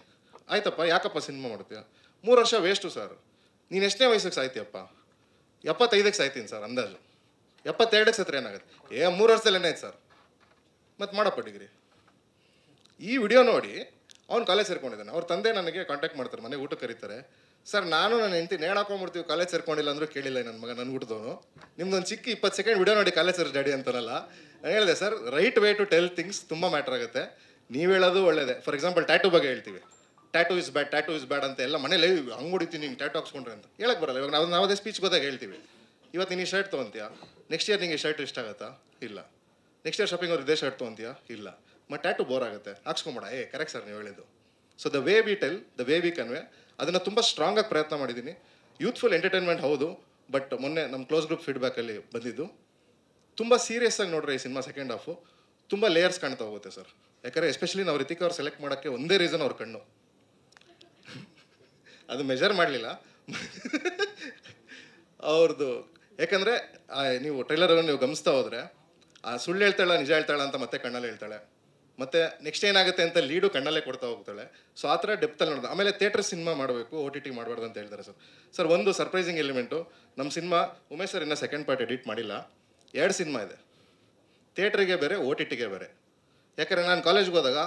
ಆಯ್ತಪ್ಪ, ಯಾಕಪ್ಪ ಸಿನಿಮಾ ಮಾಡ್ತೀಯ? 3 ವರ್ಷ ವೇಸ್ಟು ಸರ್. ನೀನು ಎಷ್ಟನೇ ವಯಸ್ಸಿಗೆ ಸಾಯ್ತೀಯಪ್ಪ? 75ಕ್ಕೆ ಸಾಯ್ತೀನಿ ಸರ್ ಅಂದಾಜು. 72ಕ್ಕೆ ಸತ್ರ ಏನಾಗುತ್ತೆ? 3 ವರ್ಷದಲ್ಲಿ ಏನಾಯ್ತು ಸರ್? ಮತ್ತು ಮಾಡಪ್ಪ ಡಿಗ್ರಿ. ಈ ವಿಡಿಯೋ ನೋಡಿ ಅವ್ನು ಕಾಲೇಜ್ ಸೇರ್ಕೊಂಡಿದ್ದಾನೆ. ಅವ್ರ ತಂದೆ ನನಗೆ ಕಾಂಟ್ಯಾಕ್ಟ್ ಮಾಡ್ತಾರೆ, ಮನೆಗೆ ಊಟಕ್ಕೆ ಕರೀತಾರೆ. ಸರ್, ನಾನು ನನ್ನ ಹೆಂಡತಿ ನೇಣಾಕೊಂಡ್ಬಿಡ್ತೀವಿ, ಕಾಲೇಜ್ ಸೇರ್ಕೊಂಡಿಲ್ಲ ಅಂದರೂ ಕೇಳಿಲ್ಲ ನನ್ನ ಮಗ, ನನ್ನ ಊಟದವನು. ನಿಮ್ದೊಂದು ಚಿಕ್ಕ 20 ಸೆಕೆಂಡ್ ವಿಡಿಯೋ ನೋಡಿ ಕಾಲೇಜ್ ಸೇರಿ ಡ್ಯಾಡಿ ಅಂತಾನಲ್ಲ. ನಾನು ಹೇಳಿದೆ sir, right way to tell things ತುಂಬ ಮ್ಯಾಟ್ರ್ ಆಗುತ್ತೆ. ನೀವು ಹೇಳೋದು ಒಳ್ಳೇದೇ. ಫಾರ್ ಎಕ್ಸಾಂಪಲ್ ಟ್ಯಾಟೂ ಬಗ್ಗೆ ಹೇಳ್ತೀವಿ, ಟ್ಯಾಟೂ ಇಸ್ ಬ್ಯಾಡ್ ಅಂತ ಎಲ್ಲ ಮನೇಲಿ ಹಂಗೆ ಹೊಡಿತೀನಿ ನಿಂಗೆ ಟ್ಯಾಟೂ ಹಾಕ್ಸ್ಕೊಂಡ್ರೆ ಅಂತ ಹೇಳಕ್ಕೆ ಬರಲ್ಲ. ಇವಾಗ ನಾವು ನಾವದೇ ಸ್ಪೀಚ್ ಗೊತ್ತಾಗ ಹೇಳ್ತೀವಿ, ಇವತ್ತು ನೀನು ಈ ಶರ್ಟ್ ತೊಗೊಂತೀಯಾ, ನೆಕ್ಸ್ಟ್ ಇಯರ್ ನಿಂಗೆ ಶರ್ಟ್ ಇಷ್ಟ ಆಗುತ್ತಾ? ಇಲ್ಲ. ನೆಕ್ಸ್ಟ್ ಇಯರ್ ಶಾಪಿಂಗ್ ಅವ್ರು ಇದೇ ಶರ್ಟ್ ತೊಗೊಂತೀಯಾ? ಇಲ್ಲ. ಮತ್ತು ಟ್ಯಾಟೂ ಬೋರ್ ಆಗುತ್ತೆ, ಹಾಕ್ಸ್ಕೊಂಬೇಡ. ಕರೆಕ್ಟ್ ಸರ್ ನೀವು ಹೇಳಿದ್ದು. So the way we tell, the way we convey, ಅದನ್ನು ತುಂಬ ಸ್ಟ್ರಾಂಗಾಗಿ ಪ್ರಯತ್ನ ಮಾಡಿದ್ದೀನಿ. ಯೂತ್ಫುಲ್ ಎಂಟರ್ಟೈನ್ಮೆಂಟ್ ಹೌದು, ಬಟ್ ಮೊನ್ನೆ ನಮ್ಮ ಕ್ಲೋಸ್ ಗ್ರೂಪ್ ಫೀಡ್ಬ್ಯಾಕಲ್ಲಿ ಬಂದಿದ್ದು ತುಂಬ ಸೀರಿಯಸ್ ಆಗಿ ನೋಡ್ರಿ. ಈ ಸಿನಿಮಾ ಸೆಕೆಂಡ್ ಹಾಫು ತುಂಬ ಲೇಯರ್ಸ್ ಕಾಣ್ತಾ ಹೋಗುತ್ತೆ ಸರ್. ಯಾಕಂದರೆ ಎಸ್ಪೆಷಲಿ ನಾವು ರಿತಿಕ್ ಅವ್ರು ಸೆಲೆಕ್ಟ್ ಮಾಡೋಕ್ಕೆ ಒಂದೇ ರೀಸನ್ ಅವ್ರ ಕಣ್ಣು. ಅದು ಮೆಜರ್ ಮಾಡಲಿಲ್ಲ ಅವ್ರದ್ದು. ಯಾಕಂದರೆ ನೀವು ಟ್ರೈಲರನ್ನು ನೀವು ಗಮನಿಸ್ತಾ ಹೋದರೆ ಸುಳ್ಳು ಹೇಳ್ತಾಳ ನಿಜ ಹೇಳ್ತಾಳ ಅಂತ ಮತ್ತೆ ಕಣ್ಣಲ್ಲಿ ಹೇಳ್ತಾಳೆ, ಮತ್ತು ನೆಕ್ಸ್ಟ್ ಏನಾಗುತ್ತೆ ಅಂತ ಲೀಡು ಕಣ್ಣಲ್ಲೇ ಕೊಡ್ತಾ ಹೋಗ್ತಾಳೆ. ಸೊ ಆ ಥರ ಡೆಪ್ತಲ್ಲಿ ನೋಡೋದು. ಆಮೇಲೆ ಥಿಯೇಟರ್ ಸಿನಿಮಾ ಮಾಡಬೇಕು, OTT ಮಾಡಬಾರ್ದು ಅಂತ ಹೇಳ್ತಾರೆ ಸರ್. ಸರ್, ಒಂದು ಸರ್ಪ್ರೈಸಿಂಗ್ ಎಲಿಮೆಂಟು, ನಮ್ಮ ಸಿನಿಮಾ ಉಮೇಶ್ ಸರ್ ಇನ್ನೂ ಸೆಕೆಂಡ್ ಪಾರ್ಟ್ ಎಡಿಟ್ ಮಾಡಿಲ್ಲ. 2 ಸಿನಿಮಾ ಇದೆ, ಥಿಯೇಟ್ರಿಗೆ ಬೇರೆ, OTTಗೆ ಬೇರೆ. ಯಾಕಂದರೆ ನಾನು ಕಾಲೇಜ್ಗೆ ಹೋದಾಗ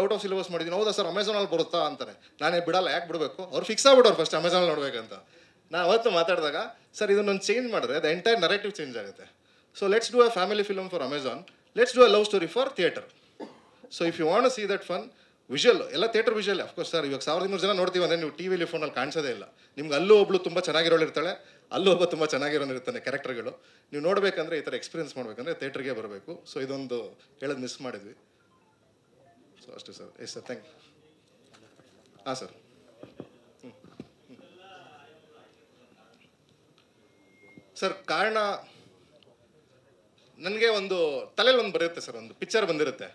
ಔಟ್ ಆಫ್ ಸಿಲೆಬಸ್ ಮಾಡಿದ್ದೀನಿ. ಹೌದಾ ಸರ್, ಅಮೆಝಾನಲ್ಲಿ ಬರುತ್ತಾ ಅಂತಾರೆ. ನಾನೇ ಬಿಡಲ್ಲ, ಯಾಕೆ ಬಿಡಬೇಕು? ಅವ್ರು ಫಿಕ್ಸ್ ಆಗ್ಬಿಡೋರು ಫಸ್ಟ್ ಅಮೆಝಾನಲ್ಲಿ ನೋಡ್ಬೇಕಂತ. ನಾನು ಅವತ್ತು ಮಾತಾಡಿದಾಗ, ಸರ್ ಇದನ್ನೊಂದು ಚೇಂಜ್ ಮಾಡಿದ್ರೆ ದ ಎಂಟೈರ್ ನರೇಟಿವ್ ಚೇಂಜ್ ಆಗುತ್ತೆ. So let's do a family film for Amazon, let's do a love story for theatre. So if you want see that fun visual, ಎಲ್ಲ theatre visual. Of course sir, ಇವಾಗ 1200 ಜನ ನೋಡ್ತೀವಿ ಅಂದರೆ ನೀವು ಟಿವಿಲಿ ಫೋನಲ್ಲಿ ಕಾಣಿಸೋದೇ ಇಲ್ಲ. ನಿಮ್ಗೆ ಅಲ್ಲೂ ಒಬ್ಳು ತುಂಬ ಚೆನ್ನಾಗಿರೋಳು ಇರ್ತಾಳೆ, ಅಲ್ಲೂ ಒಬ್ಬ ತುಂಬ ಚೆನ್ನಾಗಿರೋನು ಇರ್ತಾನೆ. ಕ್ಯಾರೆಕ್ಟರ್ಗಳು ನೀವು ನೋಡಬೇಕಂದ್ರೆ, ಈ ಥರ ಎಕ್ಸ್ಪೀರಿಯನ್ಸ್ ಮಾಡಬೇಕಂದ್ರೆ ಥಿಯೇಟ್ರಿಗೆ ಬರಬೇಕು. ಸೊ ಇದೊಂದು ಹೇಳೋದು ಮಿಸ್ ಮಾಡಿದ್ವಿ. ಸೊ ಅಷ್ಟೇ sir. Yes sir, thank you. ಹಾಂ ಸರ್. ಸರ್, ಕಾರಣ ನನಗೆ ಒಂದು ತಲೆಯಲ್ಲಿ ಒಂದು ಬರುತ್ತೆ ಸರ್, ಒಂದು ಪಿಕ್ಚರ್ ಬಂದಿರುತ್ತೆ,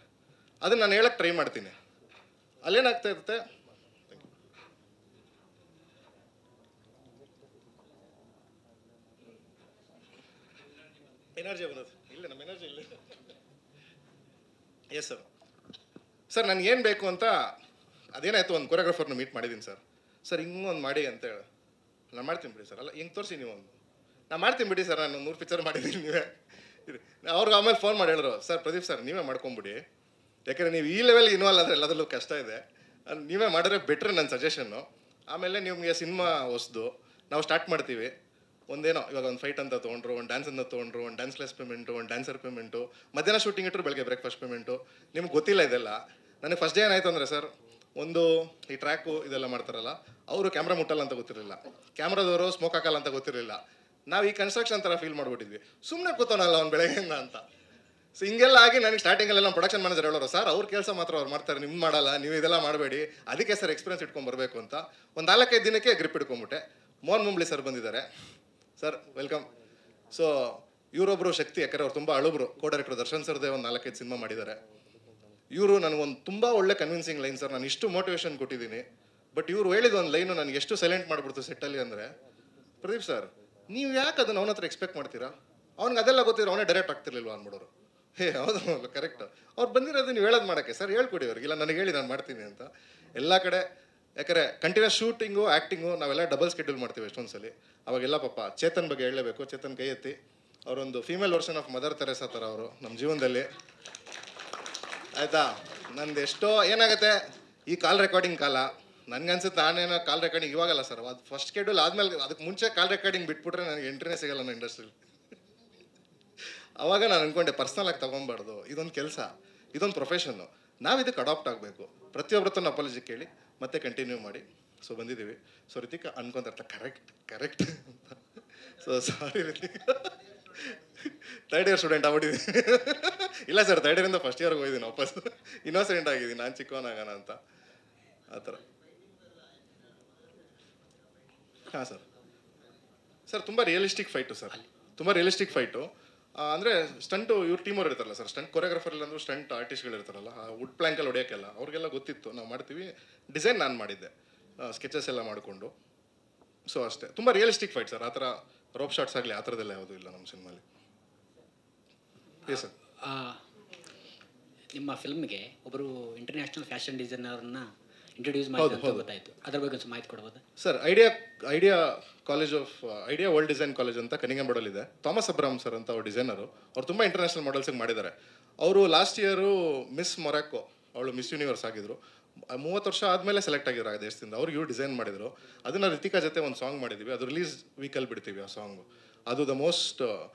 ಅದನ್ನು ನಾನು ಹೇಳಕ್ಕೆ ಟ್ರೈ ಮಾಡ್ತೀನಿ. ಅಲ್ಲೇನಾಗ್ತಾ ಇರುತ್ತೆ, ಎನರ್ಜಿ ಬಂದದ್ದು ಇಲ್ಲ, ನಮ್ಮ ಎನರ್ಜಿ ಇಲ್ಲ. Yes sir. ಸರ್, ನನಗೇನು ಬೇಕು ಅಂತ ಅದೇನಾಯ್ತು, ಒಂದು ಕೊರಿಯೋಗ್ರಾಫರ್ನ ಮೀಟ್ ಮಾಡಿದ್ದೀನಿ ಸರ್. ಸರ್, ಹಿಂಗೊಂದು ಮಾಡಿ ಅಂತ ಹೇಳಿ, ನಾನು ಮಾಡ್ತೀನಿ ಬಿಡಿ ಸರ್. ಅಲ್ಲ, ಹಿಂಗೆ ತೋರಿಸಿ ನೀವು ಒಂದು, ನಾನು ಮಾಡ್ತೀನಿ ಬಿಡಿ ಸರ್, ನಾನು 100 ಪಿಕ್ಚರ್ ಮಾಡಿದ್ದೀನಿ. ನೀವೇ ಅವ್ರಿಗೆ ಆಮೇಲೆ ಫೋನ್ ಮಾಡಿ ಹೇಳಿದ್ರು, ಸರ್ ಪ್ರದೀಪ್ ಸರ್ ನೀವೇ ಮಾಡ್ಕೊಂಬಿಡಿ, ಯಾಕಂದರೆ ನೀವು ಈ ಲೆವೆಲ್ಗೆ ಇನ್ವಾಲ್ವ್ ಆದರೆ ಎಲ್ಲದರಲ್ಲೂ ಕಷ್ಟ ಇದೆ, ನೀವೇ ಮಾಡಿದ್ರೆ ಬೆಟ್ರ್ ನನ್ನ ಸಜೆಷನ್ನು. ಆಮೇಲೆ ನಿಮಗೆ ಸಿನಿಮಾ ಹೊಸ್ದು ನಾವು ಸ್ಟಾರ್ಟ್ ಮಾಡ್ತೀವಿ. ಒಂದೇನೋ ಇವಾಗ ಒಂದು ಫೈಟ್ ಅಂತ ತೊಗೊಂಡ್ರು, ಒಂದು ಡ್ಯಾನ್ಸ್ ಅಂತ ತೊಗೊಂಡ್ರು, ಒಂದು ಡ್ಯಾನ್ಸ್ಲೆಸ್ ಪೇಮೆಂಟು, ಒಂದು ಡ್ಯಾನ್ಸರ್ ಪೇಮೆಂಟು, ಮಧ್ಯಾಹ್ನ ಶೂಟಿಂಗ್ ಇಟ್ಟರು, ಬೆಳಗ್ಗೆ ಬ್ರೇಕ್ಫಾಸ್ಟ್ ಪೇಮೆಂಟು. ನಿಮ್ಗೆ ಗೊತ್ತಿಲ್ಲ ಇದೆಲ್ಲ. ನನಗೆ ಫಸ್ಟ್ ಡೇ ಏನಾಯಿತು ಅಂದರೆ ಸರ್, ಒಂದು ಈ ಟ್ರ್ಯಾಕು ಇದೆಲ್ಲ ಮಾಡ್ತಾರಲ್ಲ, ಅವರು ಕ್ಯಾಮ್ರಾ ಮುಟ್ಟಲ್ಲ ಅಂತ ಗೊತ್ತಿರಲಿಲ್ಲ, ಕ್ಯಾಮ್ರಾದವರು ಸ್ಮೋಕ್ ಹಾಕಲ್ಲ ಅಂತ ಗೊತ್ತಿರಲಿಲ್ಲ. ನಾವು ಈ ಕನ್ಸ್ಟ್ರಕ್ಷನ್ ಥರ ಫೀಲ್ ಮಾಡ್ಬಿಟ್ಟಿದ್ವಿ, ಸುಮ್ಮನೆ ಕೂತವನಲ್ಲ ಅವ್ನು ಬೆಳಗ್ಗೆಯಿಂದ ಅಂತ. ಸೊ ಹಿಂಗೆಲ್ಲ ಆಗಿ ನನಗೆ ಸ್ಟಾರ್ಟಿಂಗಲ್ಲಿ ನಮ್ಮ ಪ್ರೊಡಕ್ಷನ್ ಮ್ಯಾನೇಜರ್ ಹೇಳೋರು, ಸರ್ ಅವ್ರ ಕೆಲಸ ಮಾತ್ರ ಅವ್ರು ಮಾಡ್ತಾರೆ, ನಿಮ್ಗೆ ಮಾಡಲ್ಲ, ನೀವು ಇದೆಲ್ಲ ಮಾಡಬೇಡಿ, ಅದಕ್ಕೆ ಸರ್ ಎಕ್ಸ್ಪೀರಿಯನ್ಸ್ ಇಟ್ಕೊಂಡು ಬರಬೇಕು ಅಂತ. ಒಂದು 4-5 ದಿನಕ್ಕೆ ಗ್ರಿಪ್ ಇಟ್ಕೊಂಬಿಟ್ಟೆ. ಮೋಹನ್ ಮುಂಬ್ಳಿ ಸರ್ ಬಂದಿದ್ದಾರೆ. Sir welcome. ಸೊ ಇವರೊಬ್ಬರು ಶಕ್ತಿ, ಯಾಕಂದರೆ ಅವ್ರು ತುಂಬ ಅಳುಬ್ರು. ಡೈರೆಕ್ಟರ್ ದರ್ಶನ್ ಸರ್ದೇ ಒಂದು 4-5 ಸಿನಿಮಾ ಮಾಡಿದ್ದಾರೆ. ಇವರು ನನಗೊಂದು ತುಂಬ ಒಳ್ಳೆ ಕನ್ವಿನ್ಸಿಂಗ್ ಲೈನ್ ಸರ್, ನಾನು ಇಷ್ಟು ಮೋಟಿವೇಶನ್ ಕೊಟ್ಟಿದ್ದೀನಿ, ಬಟ್ ಇವರು ಹೇಳಿದ ಒಂದು ಲೈನು ನನಗೆ ಎಷ್ಟು ಸೈಲೆಂಟ್ ಮಾಡಿಬಿಡ್ತು ಸೆಟ್ಟಲ್ಲಿ ಅಂದರೆ, ಪ್ರದೀಪ್ ಸರ್ ನೀವು ಯಾಕೆ ಅದನ್ನು ಅವನ ಹತ್ರ ಎಕ್ಸ್ಪೆಕ್ಟ್ ಮಾಡ್ತೀರಾ, ಅವ್ನಿಗೆ ಅದೆಲ್ಲ ಗೊತ್ತಿರೋ ಅವನೇ ಡೈರೆಕ್ಟ್ ಆಗ್ತಿರ್ಲಿಲ್ವ ಅಂದ್ಬಿಡೋರು. ಹೌದು ಕರೆಕ್ಟ್. ಅವ್ರು ಬಂದಿರೋದು ನೀವು ಹೇಳೋದು ಮಾಡೋಕ್ಕೆ, ಸರ್ ಹೇಳ್ಕೊಡಿ ಅವ್ರಿಗೆ, ಇಲ್ಲ ನನಗೆ ಹೇಳಿ ನಾನು ಮಾಡ್ತೀನಿ ಅಂತ. ಎಲ್ಲ ಕಡೆ ಯಾಕಂದರೆ ಕಂಟಿನ್ಯೂಸ್ ಶೂಟಿಂಗು ಆ್ಯಕ್ಟಿಂಗು ನಾವೆಲ್ಲ ಡಬಲ್ ಸ್ಕೆಡ್ಯೂಲ್ ಮಾಡ್ತೀವಿ ಎಷ್ಟೊಂದ್ಸಲಿ. ಅವಾಗೆಲ್ಲ ಪಾಪ ಚೇತನ್ ಬಗ್ಗೆ ಹೇಳಲೇಬೇಕು. ಚೇತನ್ ಕೈ ಎತ್ತಿ, ಅವರೊಂದು female version of Mother Teresa ಥರ ಅವರು ನಮ್ಮ ಜೀವನದಲ್ಲಿ. ಆಯಿತಾ, ನಂದು ಎಷ್ಟೋ ಏನಾಗುತ್ತೆ ಈ ಕಾಲ್ ರೆಕಾರ್ಡಿಂಗ್ ಕಾಲ, ನನಗನ್ಸುತ್ತೆ ನಾನೇನೋ ಕಾಲ್ ರೆಕಾರ್ಡಿಂಗ್ ಇವಾಗಲ್ಲ ಸರ್, ಅದು ಫಸ್ಟ್ ಶೆಡ್ಯೂಲ್ ಆದಮೇಲೆ, ಅದಕ್ಕೆ ಮುಂಚೆ ಕಾಲ್ ರೆಕಾರ್ಡಿಂಗ್ ಬಿಟ್ಬಿಟ್ರೆ ನನಗೆ ಎಂಟ್ರಿನೇ ಸಿಗಲ್ಲ ನನ್ನ ಇಂಡಸ್ಟ್ರಿಲಿ. ಅವಾಗ ನಾನು ಅಂದ್ಕೊಂಡೆ ಪರ್ಸ್ನಲಾಗಿ ತೊಗೊಬಾರ್ದು, ಇದೊಂದು ಕೆಲಸ, ಇದೊಂದು ಪ್ರೊಫೆಷನ್ನು, ನಾವು ಇದಕ್ಕೆ ಅಡಾಪ್ಟ್ ಆಗಬೇಕು. ಪ್ರತಿಯೊಬ್ಬರತ್ತನ್ನು ಅಪಾಲಜಿ ಕೇಳಿ ಮತ್ತೆ ಕಂಟಿನ್ಯೂ ಮಾಡಿ. ಸೊ ಬಂದಿದ್ದೀವಿ. ಸೊ ರಿತಿಕ್ ಅನ್ಕೊಂತ ಕರೆಕ್ಟ್ ಅಂತ. So sorry Ritik, 3rd year student ಆಗ್ಬಿಟ್ಟಿದ್ದೀನಿ. ಇಲ್ಲ ಸರ್, 3rd ಇಯರಿಂದ ಫಸ್ಟ್ ಇಯರ್ಗೆ ಹೋಗಿದ್ದೀನಿ ವಾಪಸ್, ಇನ್ನೋಸೆಂಟ್ ಆಗಿದ್ದೀನಿ, ನಾನು ಚಿಕ್ಕವನಾಗೋಣ ಅಂತ ಆ ಥರ. ಹಾಂ ಸರ್ ತುಂಬ ರಿಯಲಿಸ್ಟಿಕ್ ಫೈಟು ಸರ್, ತುಂಬ ರಿಯಲಿಸ್ಟಿಕ್ ಫೈಟು. ಅಂದರೆ ಸ್ಟಂಟು ಇವ್ರ ಟೀಮ್ ಅವ್ರು ಇರ್ತಾರಲ್ಲ ಸರ್, ಸ್ಟಂಟ್ ಕೊರಿಯೋಗ್ರಾಫರ್ ಇಲ್ಲಾಂದ್ರೂ ಸ್ಟಂಟ್ ಆರ್ಟಿಸ್ಟ್ಗಳು ಇರ್ತಾರಲ್ಲ, ವುಡ್ ಪ್ಲ್ಯಾಂಕಲ್ಲಿ ಹೊಡೆಯೋಕ್ಕೆಲ್ಲ ಅವ್ರಿಗೆಲ್ಲ ಗೊತ್ತಿತ್ತು ನಾವು ಮಾಡ್ತೀವಿ. ಡಿಸೈನ್ ನಾನು ಮಾಡಿದ್ದೆ, ಸ್ಕೆಚಸ್ ಎಲ್ಲ ಮಾಡಿಕೊಂಡು. ಸೊ ಅಷ್ಟೇ, ತುಂಬ ರಿಯಲಿಸ್ಟಿಕ್ ಫೈಟ್ ಸರ್. ಆ ಥರ ರೋಪ್ ಶಾಟ್ಸ್ ಆಗಲಿ ಆ ಥರದ್ದೆಲ್ಲ ಯಾವುದೂ ಇಲ್ಲ ನಮ್ಮ ಸಿನಿಮಾಲಿ. Yes sir. ನಿಮ್ಮ ಫಿಲ್ಮ್ಗೆ ಒಬ್ಬರು ಇಂಟರ್ನ್ಯಾಷನಲ್ ಫ್ಯಾಷನ್ ಡಿಸೈನರ್ನ ಇಂಟ್ರೊಡ್ಯೂಸ್ ಮಾಡಿದ್ರು ಅಂತ ಗೊತ್ತಾಯಿತು. ಅದ್ರ ಬಗ್ಗೆ ಒಂದು ಮಾಹಿತಿ ಕೊಡ್ಬೋದು sir? Idea world design college ಅಂತ ಕನಿಂಗಂಬಡಲ್ಲಿದೆ. ಥಾಮಸ್ ಅಬ್ರಾಮ್ ಸರ್ ಅಂತ ಅವ್ರು ಡಿಸೈನರು. ಅವ್ರು ತುಂಬ ಇಂಟರ್ನ್ಯಾಷನಲ್ ಮಾಡೆಲ್ಸಿಗೆ ಮಾಡಿದ್ದಾರೆ. ಅವರು ಲಾಸ್ಟ್ ಇಯರು ಮಿಸ್ ಮೊರಾಕೊ, ಅವಳು ಮಿಸ್ ಯೂನಿವರ್ಸ್ ಆಗಿದ್ರು. 30 ವರ್ಷ ಆದಮೇಲೆ ಸೆಲೆಕ್ಟ್ ಆಗಿರೋ ಆ ದೇಶದಿಂದ. ಅವ್ರಿಗೆ ಇವ್ರು ಡಿಸೈನ್ ಮಾಡಿದರು. ಅದನ್ನು ರಿತಿಕಾ ಜೊತೆ ಒಂದು ಸಾಂಗ್ ಮಾಡಿದ್ದೀವಿ. ಅದು ರಿಲೀಸ್ ವೀಕಲ್ಲಿ ಬಿಡ್ತೀವಿ ಆ ಸಾಂಗು. ಅದು ದ ಮೋಸ್ಟ್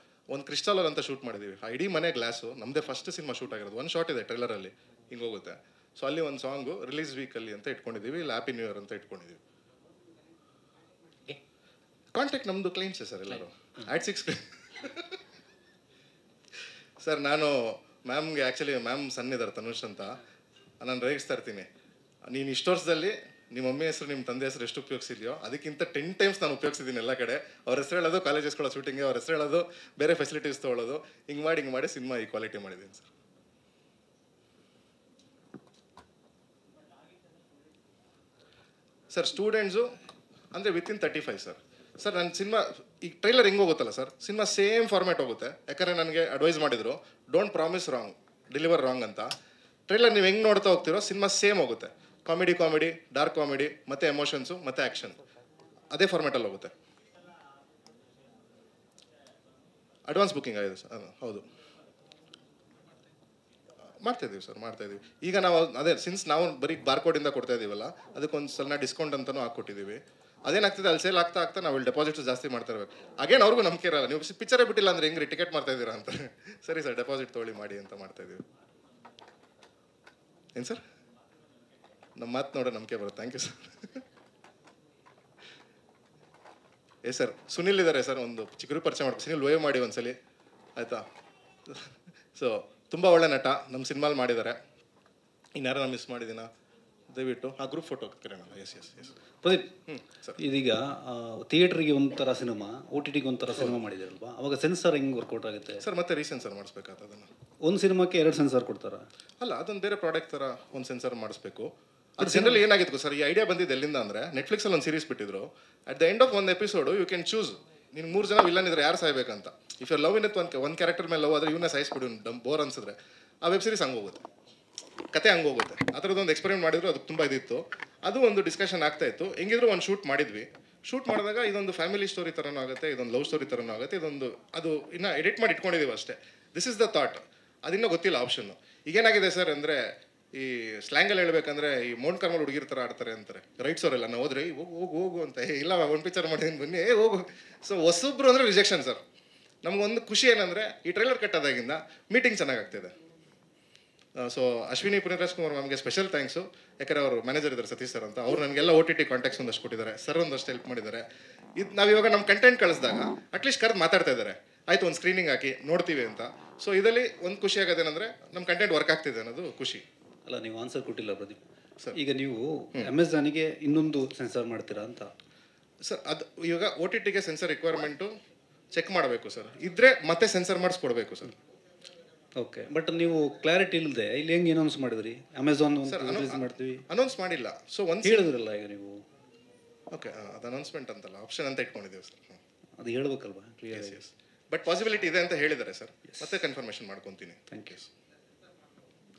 ಒಂದು ಕ್ರಿಸ್ಟಾಲರ್ ಅಂತ ಶೂಟ್ ಮಾಡಿದ್ದೀವಿ. ಆ ಇಡೀ ಮನೆ ಗ್ಲಾಸು ನಮ್ಮದೇ ಫಸ್ಟ್ ಸಿನಿಮಾ ಶೂಟ್ ಆಗಿರೋದು. ಒಂದು ಶಾಟ್ ಇದೆ ಟ್ರೈಲರಲ್ಲಿ, ಹಿಂಗೆ ಹೋಗುತ್ತೆ. ಸೊ ಅಲ್ಲಿ ಒಂದು ಸಾಂಗು ರಿಲೀಸ್ ವೀಕಲ್ಲಿ ಅಂತ ಇಟ್ಕೊಂಡಿದ್ದೀವಿ. ಇಲ್ಲ ಹ್ಯಾಪಿ ನ್ಯೂ ಇಯರ್ ಅಂತ ಇಟ್ಕೊಂಡಿದ್ದೀವಿ. ಕಾಂಟ್ಯಾಕ್ಟ್ ನಮ್ಮದು ಕ್ಲೈಂಟ್ಸೇ ಸರ್ ಎಲ್ಲರೂ. @6 ಸರ್ ನಾನು ಮ್ಯಾಮ್ಗೆ ಆ್ಯಕ್ಚುಲಿ ಮ್ಯಾಮ್ ಸಣ್ಣಿದ್ದಾರೆ ತನುಷ್ ಅಂತ, ನಾನು ರೇಗಿಸ್ತಾ ಇರ್ತೀನಿ. ನೀನು ಇಷ್ಟು ವರ್ಷದಲ್ಲಿ ನಿಮ್ಮ ಮಮ್ಮಿ ಹೆಸರು ನಿಮ್ಮ ತಂದೆ ಹೆಸರು ಎಷ್ಟು ಉಪಯೋಗಿಸಿದೆಯೋ ಅದಕ್ಕಿಂತ 10 ಟೈಮ್ಸ್ ನಾನು ಉಪಯೋಗಿಸಿದ್ದೀನಿ ಎಲ್ಲ ಕಡೆ. ಅವ್ರ ಹೆಸರು ಹೇಳೋದು ಕಾಲೇಜಸ್ಗಳ ಶೂಟಿಂಗ್ಗೆ, ಅವ್ರ ಹೆಸರು ಹೇಳೋದು ಬೇರೆ ಫೆಸಿಲಿಟೀಸ್ ತೊಗೊಳ್ಳೋದು, ಹಿಂಗೆ ಮಾಡಿ ಸಿನಿಮಾ ಈ ಕ್ವಾಲಿಟಿ ಮಾಡಿದ್ದೀನಿ ಸರ್. ಸರ್ ಸ್ಟೂಡೆಂಟ್ಸು ಅಂದರೆ ವಿತಿನ್ 35 ಸರ್. ಸರ್ ನನ್ನ ಸಿನಿಮಾ ಈಗ ಟ್ರೈಲರ್ ಹೆಂಗೆ ಹೋಗುತ್ತಲ್ಲ ಸರ್, ಸಿನಿಮಾ ಸೇಮ್ ಫಾರ್ಮ್ಯಾಟ್ ಹೋಗುತ್ತೆ. ಯಾಕಂದರೆ ನನಗೆ ಅಡ್ವೈಸ್ ಮಾಡಿದರು, don't promise wrong, deliver wrong ಅಂತ. ಟ್ರೈಲರ್ ನೀವು ಹೆಂಗೆ ನೋಡ್ತಾ ಹೋಗ್ತಿರೋ ಸಿನಿಮಾ ಸೇಮ್ ಹೋಗುತ್ತೆ. ಕಾಮಿಡಿ, ಡಾರ್ಕ್ ಕಾಮಿಡಿ, ಮತ್ತು ಎಮೋಷನ್ಸು, ಮತ್ತು ಆ್ಯಕ್ಷನ್, ಅದೇ ಫಾರ್ಮ್ಯಾಟಲ್ಲಿ ಹೋಗುತ್ತೆ. ಅಡ್ವಾನ್ಸ್ ಬುಕ್ಕಿಂಗ್ ಆಗಿದೆ ಸರ್. ಹೌದು, ಮಾಡ್ತಾಯಿದ್ದೀವಿ ಸರ್, ಮಾಡ್ತಾಯಿದ್ದೀವಿ. ಈಗ ನಾವು ಅದೇ ಸಿನ್ಸ್ ನಾವು ಬರೀ ಬಾರ್ಕೋಡಿಂದ ಕೊಡ್ತಾ ಇದ್ದೀವಲ್ಲ, ಅದಕ್ಕೊಂದು ಸಣ್ಣ ಡಿಸ್ಕೌಂಟ್ ಅಂತಲೂ ಹಾಕ್ಕೊಟ್ಟಿದ್ದೀವಿ. ಅದೇನಾಗ್ತದೆ, ಅಲ್ಲಿ ಸೇಲ್ ಆಗ್ತಾ ನಾವು ಇಲ್ಲಿ ಡೆಪಾಸಿಟ್ಸ್ ಜಾಸ್ತಿ ಮಾಡ್ತಾ ಇರಬೇಕು. ಅಗೇನ್ ಅವ್ರಿಗೂ ನಂಬಿಕೆ ಇರಲ್ಲ, ನೀವು ಪಿಕ್ಚರೇ ಬಿಟ್ಟಿಲ್ಲ ಅಂದರೆ ಹೆಂಗ್ರಿ ಟಿಕೆಟ್ ಮಾಡ್ತಾ ಇದ್ದೀರಾ ಅಂತ. ಸರಿ ಸರ್, ಡೆಪಾಸಿಟ್ ತೊಗೊಳ್ಳಿ ಮಾಡಿ ಅಂತ ಮಾಡ್ತಾಯಿದ್ದೀವಿ. ಏನು ಸರ್, ನಮ್ಮ ಮಾತು ನೋಡೋ ನಂಬಿಕೆ ಬರುತ್ತೆ. Thank you sir. Sir Sunil ಇದ್ದಾರೆ ಸರ್, ಒಂದು ಚಿಕ್ಕರು ಪರಿಚಯ ಮಾಡ್ಕೊ. ಸುನಿಲ್ ವೇವ್ ಮಾಡಿ ಒಂದ್ಸಲಿ ಆಯಿತಾ? ಸೊ ತುಂಬ ಒಳ್ಳೆ ನಟ, ನಮ್ಮ ಸಿನಿಮಾಲ್ ಮಾಡಿದ್ದಾರೆ. ಇನ್ಯಾರು ನಾನು ಮಿಸ್ ಮಾಡಿದ್ದೀನ, ದಯವಿಟ್ಟು ಆ ಗ್ರೂಪ್ ಫೋಟೋ ಕರೆಯೋಣ. ಎಸ್ ಪ್ರದೀಪ್, ಇದೀಗ ಥಿಯೇಟ್ರಿಗೆ ಒಂಥರ ಸಿನಿಮಾ, OTTಗೆ ಒಂಥರ ಸಿನಿಮಾ ಮಾಡಿದಿರಲ್ವಾ, ಅವಾಗ ಸೆನ್ಸರ್ ಹೆಂಗೆ ವರ್ಕೌಟ್ ಆಗುತ್ತೆ ಸರ್? ಮತ್ತೆ ರೀಸೆನ್ಸರ್ ಮಾಡಿಸ್ಬೇಕಾಗ್ತದೆ ಅದನ್ನು. ಒಂದು ಸಿನಿಮಾಕ್ಕೆ 2 ಸೆನ್ಸರ್ ಕೊಡ್ತಾರ? ಅಲ್ಲ, ಅದೊಂದು ಬೇರೆ ಪ್ರಾಡಕ್ಟ್ ಥರ ಒಂದು ಸೆನ್ಸರ್ ಮಾಡಿಸ್ಬೇಕು. ಅದು ಜನರಲಿ ಏನಾಗಿತ್ತು ಸರ್, ಈ ಐಡಿಯಾ ಬಂದಿದ್ದು ಎಲ್ಲಿಂದ ಅಂದರೆ, ನೆಟ್ಫ್ಲಿಕ್ಸಲ್ಲಿ ಒಂದು ಸೀರೀಸ್ ಬಿಟ್ಟಿದ್ರು. ಅಟ್ ದ ಎಂಡ್ ಆಫ್ ಒಂದು ಎಪಿಸೋಡು ಯು ಕ್ಯಾನ್ ಚೂಸ್, ನೀನು 3 ಜನ ವಿಲ್ಲನ್ ಇದ್ರೆ ಯಾರು ಸಾಯ್ಬೇಕಂತ. ಇಫ್ ಯರ್ ಲವ್ ಇನ್ ಒಂದು ಕ್ಯಾರೆಕ್ಟರ್ ಮೇಲೆ ಲವ್ ಆದರೆ ಇವನ್ನ ಸಾಯಿಸ್ಬಿಡಿ, ಬೋರ್ ಅನ್ಸಿದ್ರೆ ಆ ವೆಬ್ ಸೀರೀಸ್ ಹಂಗೆ ಹೋಗುತ್ತೆ, ಕತೆ ಹಂಗೆ ಹೋಗುತ್ತೆ. ಆ ಥರದ್ದೊಂದು ಎಕ್ಸ್ಪೆರಿಮೆಂಟ್ ಮಾಡಿದ್ರು, ಅದಕ್ಕೆ ತುಂಬ ಇದಿತ್ತು. ಅದು ಒಂದು ಡಿಸ್ಕಷನ್ ಆಗ್ತಾಯಿತ್ತು. ಹೆಂಗಿದ್ರು ಒಂದು ಶೂಟ್ ಮಾಡಿದ್ವಿ. ಶೂಟ್ ಮಾಡಿದಾಗ ಇದೊಂದು ಫ್ಯಾಮಿಲಿ ಸ್ಟೋರಿ ಥರನೂ ಆಗುತ್ತೆ, ಇದೊಂದು ಲವ್ ಸ್ಟೋರಿ ಥರನೂ ಆಗುತ್ತೆ. ಅದು ಇನ್ನೂ ಎಡಿಟ್ ಮಾಡಿ ಇಟ್ಕೊಂಡಿದ್ದೀವಿ ಅಷ್ಟೇ. This is the thought. ಅದಿನ್ನೂ ಗೊತ್ತಿಲ್ಲ ಆಪ್ಷನ್ನು. ಈಗೇನಾಗಿದೆ ಸರ್ ಅಂದರೆ, ಈ ಸ್ಲ್ಯಾಂಗಲ್ಲಿ ಹೇಳ್ಬೇಕಂದ್ರೆ, ಈ ಮೌಂಟ್ ಕಾರ್ಮಲ್ ಹುಡುಗಿರ ಥರ ಆಡ್ತಾರೆ ಅಂತಾರೆ ರೈಟ್ಸ್ ಅವರೆಲ್ಲ. ನಾವು ಹೋದ್ರೆ ಹೋಗು ಅಂತ, ಇಲ್ಲ ಒಂದು ಪಿಕ್ಚರ್ ಮಾಡಿದ್ದೀನಿ ಬನ್ನಿ, ಹೋಗು. ಸೊ ಹೊಸೊಬ್ರು ಅಂದರೆ ರಿಜೆಕ್ಷನ್ ಸರ್. ನಮಗೊಂದು ಖುಷಿ ಏನಂದರೆ, ಈ ಟ್ರೈಲರ್ ಕಟ್ಟೋದಾಗಿಂದ ಮೀಟಿಂಗ್ ಚೆನ್ನಾಗಾಗ್ತಿದೆ. ಸೊ ಅಶ್ವಿನಿ ಪುನೀತ್ ರಾಜ್ಕುಮಾರ್ ಮ್ಯಾಮ್ಗೆ ಸ್ಪೆಷಲ್ ಥ್ಯಾಂಕ್ಸು. ಯಾಕಂದರೆ ಅವರು ಮ್ಯಾನೇಜರ್ ಇದ್ದಾರೆ ಸತೀಶ್ ಸರ್ ಅಂತ. ಅವ್ರು ನನಗೆಲ್ಲ OTT ಕಾಂಟ್ಯಾಕ್ಟ್ಸ್ ಒಂದಷ್ಟು ಕೊಟ್ಟಿದ್ದಾರೆ, ಸರ್ ಒಂದಷ್ಟು ಹೆಲ್ಪ್ ಮಾಡಿದ್ದಾರೆ. ಇದು ನಾವಿವಾಗ ನಮ್ಮ ಕಂಟೆಂಟ್ ಕಳಿಸಿದಾಗ ಅಟ್ಲೀಸ್ಟ್ ಕರೆದು ಮಾತಾಡ್ತಾ ಇದ್ದಾರೆ, ಆಯಿತು ಒಂದು ಸ್ಕ್ರೀನಿಂಗ್ ಹಾಕಿ ನೋಡ್ತೀವಿ ಅಂತ. ಸೊ ಇದರಲ್ಲಿ ಒಂದು ಖುಷಿ ಆಗೋದೇನೆಂದರೆ, ನಮ್ಮ ಕಂಟೆಂಟ್ ವರ್ಕ್ ಆಗ್ತಿದೆ ಅನ್ನೋದು ಖುಷಿ. ಅಲ್ಲ, ನೀವು ಆನ್ಸರ್ ಕೊಟ್ಟಿಲ್ಲ ಪ್ರದೀಪ್ ಸರ್. ಈಗ ನೀವು ಅಮೆಝಾನಿಗೆ ಇನ್ನೊಂದು ಸೆನ್ಸರ್ ಮಾಡ್ತೀರಾ ಅಂತ ಸರ್? ಅದು ಇವಾಗ OTTಗೆ ಸೆನ್ಸರ್ ರಿಕ್ವೈರ್ಮೆಂಟು ಚೆಕ್ ಮಾಡಬೇಕು ಸರ್, ಇದ್ರೆ ಮತ್ತೆ ಸೆನ್ಸರ್ ಮಾಡಿಸ್ಕೊಡ್ಬೇಕು ಸರ್. ಓಕೆ, ಬಟ್ ನೀವು ಕ್ಲಾರಿಟಿ ಇಲ್ಲದೆ ಇಲ್ಲಿ ಹೆಂಗೆ ಅನೌನ್ಸ್ ಮಾಡಿದ್ರಿ? ಅಮೆಝಾನ್ ಮಾಡ್ತೀವಿ ಅನೌನ್ಸ್ ಮಾಡಿಲ್ಲ. ಸೊ ಒಂದು ಹೇಳಿದ್ರಲ್ಲ ಈಗ ನೀವು. ಓಕೆ, ಅದು ಅನೌನ್ಸ್ಮೆಂಟ್ ಅಂತಲ್ಲ, ಆಪ್ಷನ್ ಅಂತ ಇಟ್ಕೊಂಡಿದ್ದೀವಿ ಸರ್. ಅದು ಹೇಳ್ಬೇಕಲ್ವಾ ಕ್ಲಿಯರ್? ಎಸ್, ಬಟ್ ಪಾಸಿಬಿಲಿಟಿ ಇದೆ ಅಂತ ಹೇಳಿದ್ದಾರೆ ಸರ್. ಮತ್ತೆ ಕನ್ಫರ್ಮೇಷನ್ ಮಾಡ್ಕೊತೀನಿ. Thank you.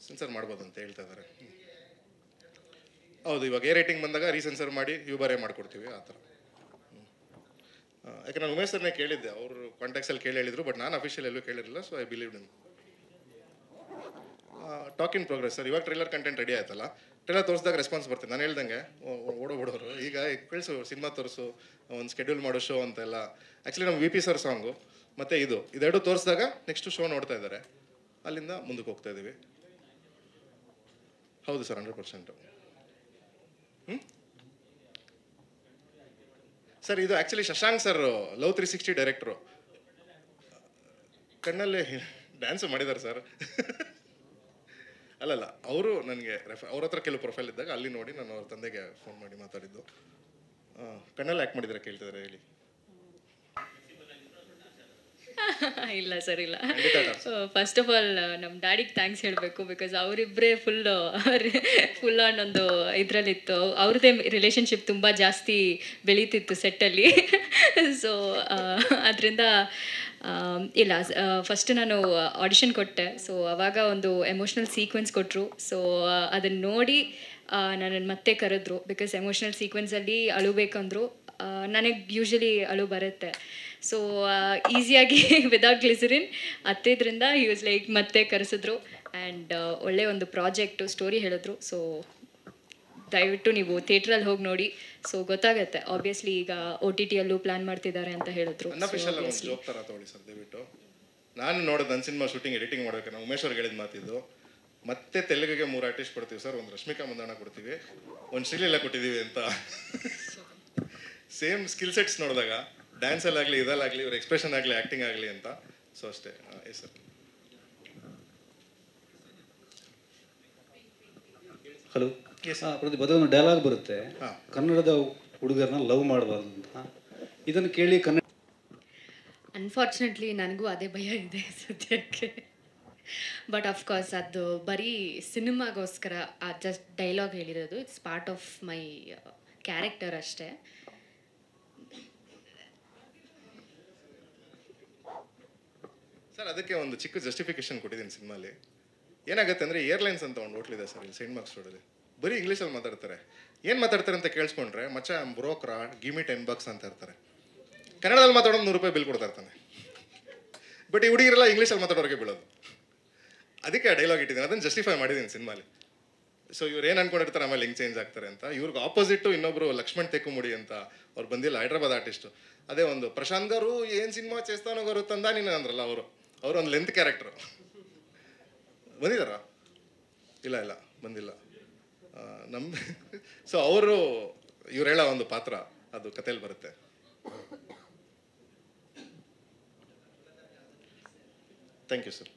ಸೆನ್ಸರ್ ಮಾಡ್ಬೋದು ಅಂತ ಹೇಳ್ತಾ ಇದ್ದಾರೆ. ಹೌದು, ಇವಾಗ A ರೇಟಿಂಗ್ ಬಂದಾಗ ರೀಸೆನ್ಸರ್ ಮಾಡಿ ಯೂಬರೇ ಮಾಡ್ಕೊಡ್ತೀವಿ ಆ ಥರ. ಯಾಕೆ ನಾನು ಉಮೇಶ್ ಸರ್ನೇ ಕೇಳಿದ್ದೆ, ಅವರು ಕಾಂಟ್ಯಾಕ್ಟ್ಸಲ್ಲಿ ಹೇಳಿದ್ರು, ಬಟ್ ನಾನು ಅಫಿಷಿಯಲ್ ಎಲ್ಲೂ ಕೇಳಿರಲಿಲ್ಲ. ಸೊ ಐ ಬಿಲೀವ್ ನಿಮ್. Talk in progress sir. ಇವಾಗ ಟ್ರೈಲರ್ ಕಂಟೆಂಟ್ ರೆಡಿ ಆಯ್ತಲ್ಲ, ಟ್ರೈಲರ್ ತೋರಿಸಿದಾಗ ರೆಸ್ಪಾನ್ಸ್ ಬರ್ತೀನಿ. ನಾನು ಹೇಳ್ದಂಗೆ ಓಡೋಬಿಡೋರು ಈಗ ಕಳಿಸು, ಸಿನಿಮಾ ತೋರಿಸು, ಒಂದು ಸ್ಕೆಡ್ಯೂಲ್ ಮಾಡೋ ಶೋ ಅಂತೆಲ್ಲ. ಆ್ಯಕ್ಚುಲಿ ನಮ್ಮ VP ಸರ್ ಸಾಂಗು ಮತ್ತು ಇದೆರಡು ತೋರಿಸಿದಾಗ ನೆಕ್ಸ್ಟು ಶೋ ನೋಡ್ತಾ ಇದ್ದಾರೆ, ಅಲ್ಲಿಂದ ಮುಂದಕ್ಕೆ ಹೋಗ್ತಾ ಇದ್ದೀವಿ. ಹೌದು ಸರ್, 100%. ಸರ್ ಇದು ಆ್ಯಕ್ಚುಲಿ ಶಶಾಂಕ್ ಸರ್ ಲವ್ 360 ಡೈರೆಕ್ಟ್ರು. ಕಣ್ಣಲ್ಲಿ ಡ್ಯಾನ್ಸು ಮಾಡಿದ್ದಾರೆ ಸರ್. ಅಲ್ಲಲ್ಲ, ಅವರು ನನಗೆ ಅವ್ರ ಹತ್ರ ಕೆಲವು ಪ್ರೊಫೈಲ್ ಇದ್ದಾಗ ಅಲ್ಲಿ ನೋಡಿ ನಾನು ಅವ್ರ ತಂದೆಗೆ ಫೋನ್ ಮಾಡಿ ಮಾತಾಡಿದ್ದು. ಕಣ್ಣಲ್ಲಿ ಆ್ಯಕ್ಟ್ ಮಾಡಿದ್ದಾರೆ ಕೇಳ್ತಿದ್ದಾರೆ, ಹೇಳಿ. ಇಲ್ಲ ಸರ್, ಇಲ್ಲ. ಫಸ್ಟ್ ಆಫ್ ಆಲ್ ನಮ್ಮ ಡ್ಯಾಡಿಗೆ ಥ್ಯಾಂಕ್ಸ್ ಹೇಳಬೇಕು. ಬಿಕಾಸ್ ಅವರಿಬ್ಬರೇ ಫುಲ್ ಆನ್ ಒಂದು ಇದರಲ್ಲಿತ್ತು. ಅವ್ರದ್ದೇ ರಿಲೇಷನ್ಶಿಪ್ ತುಂಬ ಜಾಸ್ತಿ ಬೆಳೀತಿತ್ತು ಸೆಟ್ಟಲ್ಲಿ. ಸೊ ಅದರಿಂದ ಇಲ್ಲ ಫಸ್ಟ್ ನಾನು ಆಡಿಷನ್ ಕೊಟ್ಟೆ. ಸೊ ಅವಾಗ ಒಂದು ಎಮೋಷ್ನಲ್ ಸೀಕ್ವೆನ್ಸ್ ಕೊಟ್ಟರು. ಸೊ ಅದನ್ನು ನೋಡಿ ನನ್ನನ್ನು ಮತ್ತೆ ಕರೆದ್ರು. ಬಿಕಾಸ್ ಎಮೋಷ್ನಲ್ ಸೀಕ್ವೆನ್ಸಲ್ಲಿ ಅಳುಬೇಕಂದ್ರು. ನನಗೆ ಯೂಶ್ವಲಿ ಅಳು ಬರುತ್ತೆ. ಸೊ ಈಸಿಯಾಗಿ ವಿದೌಟ್ ಗ್ಲಿಸರಿನ್ ಹತ್ತಿದ್ರಿಂದ ಹಿ ವಾಸ್ ಲೈಕ್ ಮತ್ತೆ ಕರೆಸಿದ್ರು. ಆ್ಯಂಡ್ ಒಳ್ಳೆಯ ಒಂದು ಪ್ರಾಜೆಕ್ಟು ಸ್ಟೋರಿ ಹೇಳಿದ್ರು. ಸೊ ದಯವಿಟ್ಟು ನೀವು ಥಿಯೇಟ್ರಲ್ಲಿ ಹೋಗಿ ನೋಡಿ. ಸೊ ಗೊತ್ತಾಗುತ್ತೆ. ಆಬ್ವಿಯಸ್ಲಿ ಈಗ OTTಯಲ್ಲೂ ಪ್ಲ್ಯಾನ್ ಮಾಡ್ತಿದ್ದಾರೆ ಅಂತ ಹೇಳಿದ್ರು. ಅನ್ಅಫಿಷಿಯಲ್ ಒಂದು ಜೋಕ್ ಥರ ತಗೊಳ್ಳಿ ಸರ್ ದಯವಿಟ್ಟು. ನಾನು ನೋಡೋದು ನನ್ನ ಸಿನಿಮಾ ಶೂಟಿಂಗ್ ಎಡಿಟಿಂಗ್ ಮಾಡ್ಬೇಕು. ನಾವು ಉಮೇಶ್ ಅವ್ರಿಗೆ ಹೇಳಿದ ಮಾತಿದ್ದು, ಮತ್ತೆ ತೆಲುಗಿಗೆ 3 ಆರ್ಟಿಸ್ಟ್ ಕೊಡ್ತೀವಿ ಸರ್, ಒಂದು ರಶ್ಮಿಕಾ ಮಂದಣ್ಣ ಕೊಡ್ತೀವಿ, ಒಂದು ಶ್ರೀಲೀಲಾ ಕೊಟ್ಟಿದ್ದೀವಿ ಅಂತ. ಸೇಮ್ ಸ್ಕಿಲ್ ಸೆಟ್ಸ್ ನೋಡಿದಾಗ ಡ್ಯಾನ್ಸಲ್ಲಾಗಲಿ ಇದಲ್ಲಾಗಲಿ ಇವ್ರ ಎಕ್ಸ್ಪ್ರೆಷನ್ ಆಗಲಿ ಆ್ಯಕ್ಟಿಂಗ್ ಆಗಲಿ ಅಂತ. ಸೊ ಅಷ್ಟೇ. Yes sir. ಹಲೋ. ಪ್ರದೀಪ್, ಅದೊಂದು ಡೈಲಾಗ್ ಬರುತ್ತೆ, ಕನ್ನಡದ ಹುಡುಗರನ್ನ ಲವ್ ಮಾಡಬಾರ್ದು ಅಂತ. ಇದನ್ನು ಕೇಳಿ ಕನ್ನಡ ಅನ್ಫಾರ್ಚುನೇಟ್ಲಿ ನನಗೂ ಅದೇ ಭಯ ಇದೆ ಸದ್ಯಕ್ಕೆ. ಬಟ್ ಅಫ್ಕೋರ್ಸ್ ಅದು ಬರೀ ಸಿನಿಮಾಗೋಸ್ಕರ ಜಸ್ಟ್ ಡೈಲಾಗ್ ಹೇಳಿರೋದು. It's part of my character ಅಷ್ಟೇ. ಸರ್ ಅದಕ್ಕೆ ಒಂದು ಚಿಕ್ಕ ಜಸ್ಟಿಫಿಕೇಶನ್ ಕೊಟ್ಟಿದ್ದೀನಿ ಸಿನಿಮಾಲಿ. ಏನಾಗುತ್ತೆ ಅಂದರೆ ಏರ್ಲೈನ್ಸ್ ಅಂತ ಒಂದು ಹೋಟ್ಲಿದೆ ಸರ್ ಇಲ್ಲಿ ಸೈಂಟ್ ಮಾರ್ಕ್ಸ್ ರೋಡಲ್ಲಿ. ಬರೀ ಇಂಗ್ಲೀಷಲ್ಲಿ ಮಾತಾಡ್ತಾರೆ. ಏನು ಮಾತಾಡ್ತಾರೆ ಅಂತ ಕೇಳಿಸ್ಕೊಂಡ್ರೆ, ಮಚ್ಚ ಬ್ರೋಕ್ರಾ ಗಿಮಿ $10 ಅಂತ ಇರ್ತಾರೆ. ಕನ್ನಡದಲ್ಲಿ ಮಾತಾಡೋದು $100 ಬಿಲ್ ಕೊಡ್ತಾ ಇರ್ತಾನೆ. ಬಟ್ ಈ ಹುಡುಗಿರೆಲ್ಲ ಇಂಗ್ಲೀಷಲ್ಲಿ ಮಾತಾಡೋರಿಗೆ ಬೀಳೋದು. ಅದಕ್ಕೆ ಆ ಡೈಲಾಗ್ ಇಟ್ಟಿದ್ದೀನಿ, ಅದನ್ನು ಜಸ್ಟಿಫೈ ಮಾಡಿದ್ದೀನಿ ಸಿನಿಮಾಲಿ. ಸೊ ಇವ್ರು ಏನು ಅನ್ಕೊಂಡಿರ್ತಾರೆ ಆಮೇಲೆ ಹಿಂಗೆ ಚೇಂಜ್ ಆಗ್ತಾರೆ ಅಂತ. ಇವ್ರಿಗೆ ಆಪೋಸಿಟ್ಟು ಇನ್ನೊಬ್ರು ಲಕ್ಷ್ಮಣ್ ತೆಕ್ಕುಮುಡಿ ಅಂತ ಅವ್ರು ಬಂದಿಲ್ಲ, ಹೈದ್ರಾಬಾದ್ ಆರ್ಟಿಸ್ಟು. ಅದೇ ಒಂದು ಪ್ರಶಾಂತ್ ಗಾರು ಏನು ಸಿನಿಮಾ చేస్తానో గారు ತಂದ ನೀನು ಅಂದ್ರಲ್ಲ ಅವರು ಒಂದು ಲೆಂತ್ ಕ್ಯಾರೆಕ್ಟ್ರು. ಬಂದಿದ್ದಾರಾ? ಇಲ್ಲ ಬಂದಿಲ್ಲ ಸೊ ಅವರು ಇವ್ರು ಹೇಳೋ ಒಂದು ಪಾತ್ರ ಅದು ಕಥೆಯಲ್ಲಿ ಬರುತ್ತೆ. Thank you sir.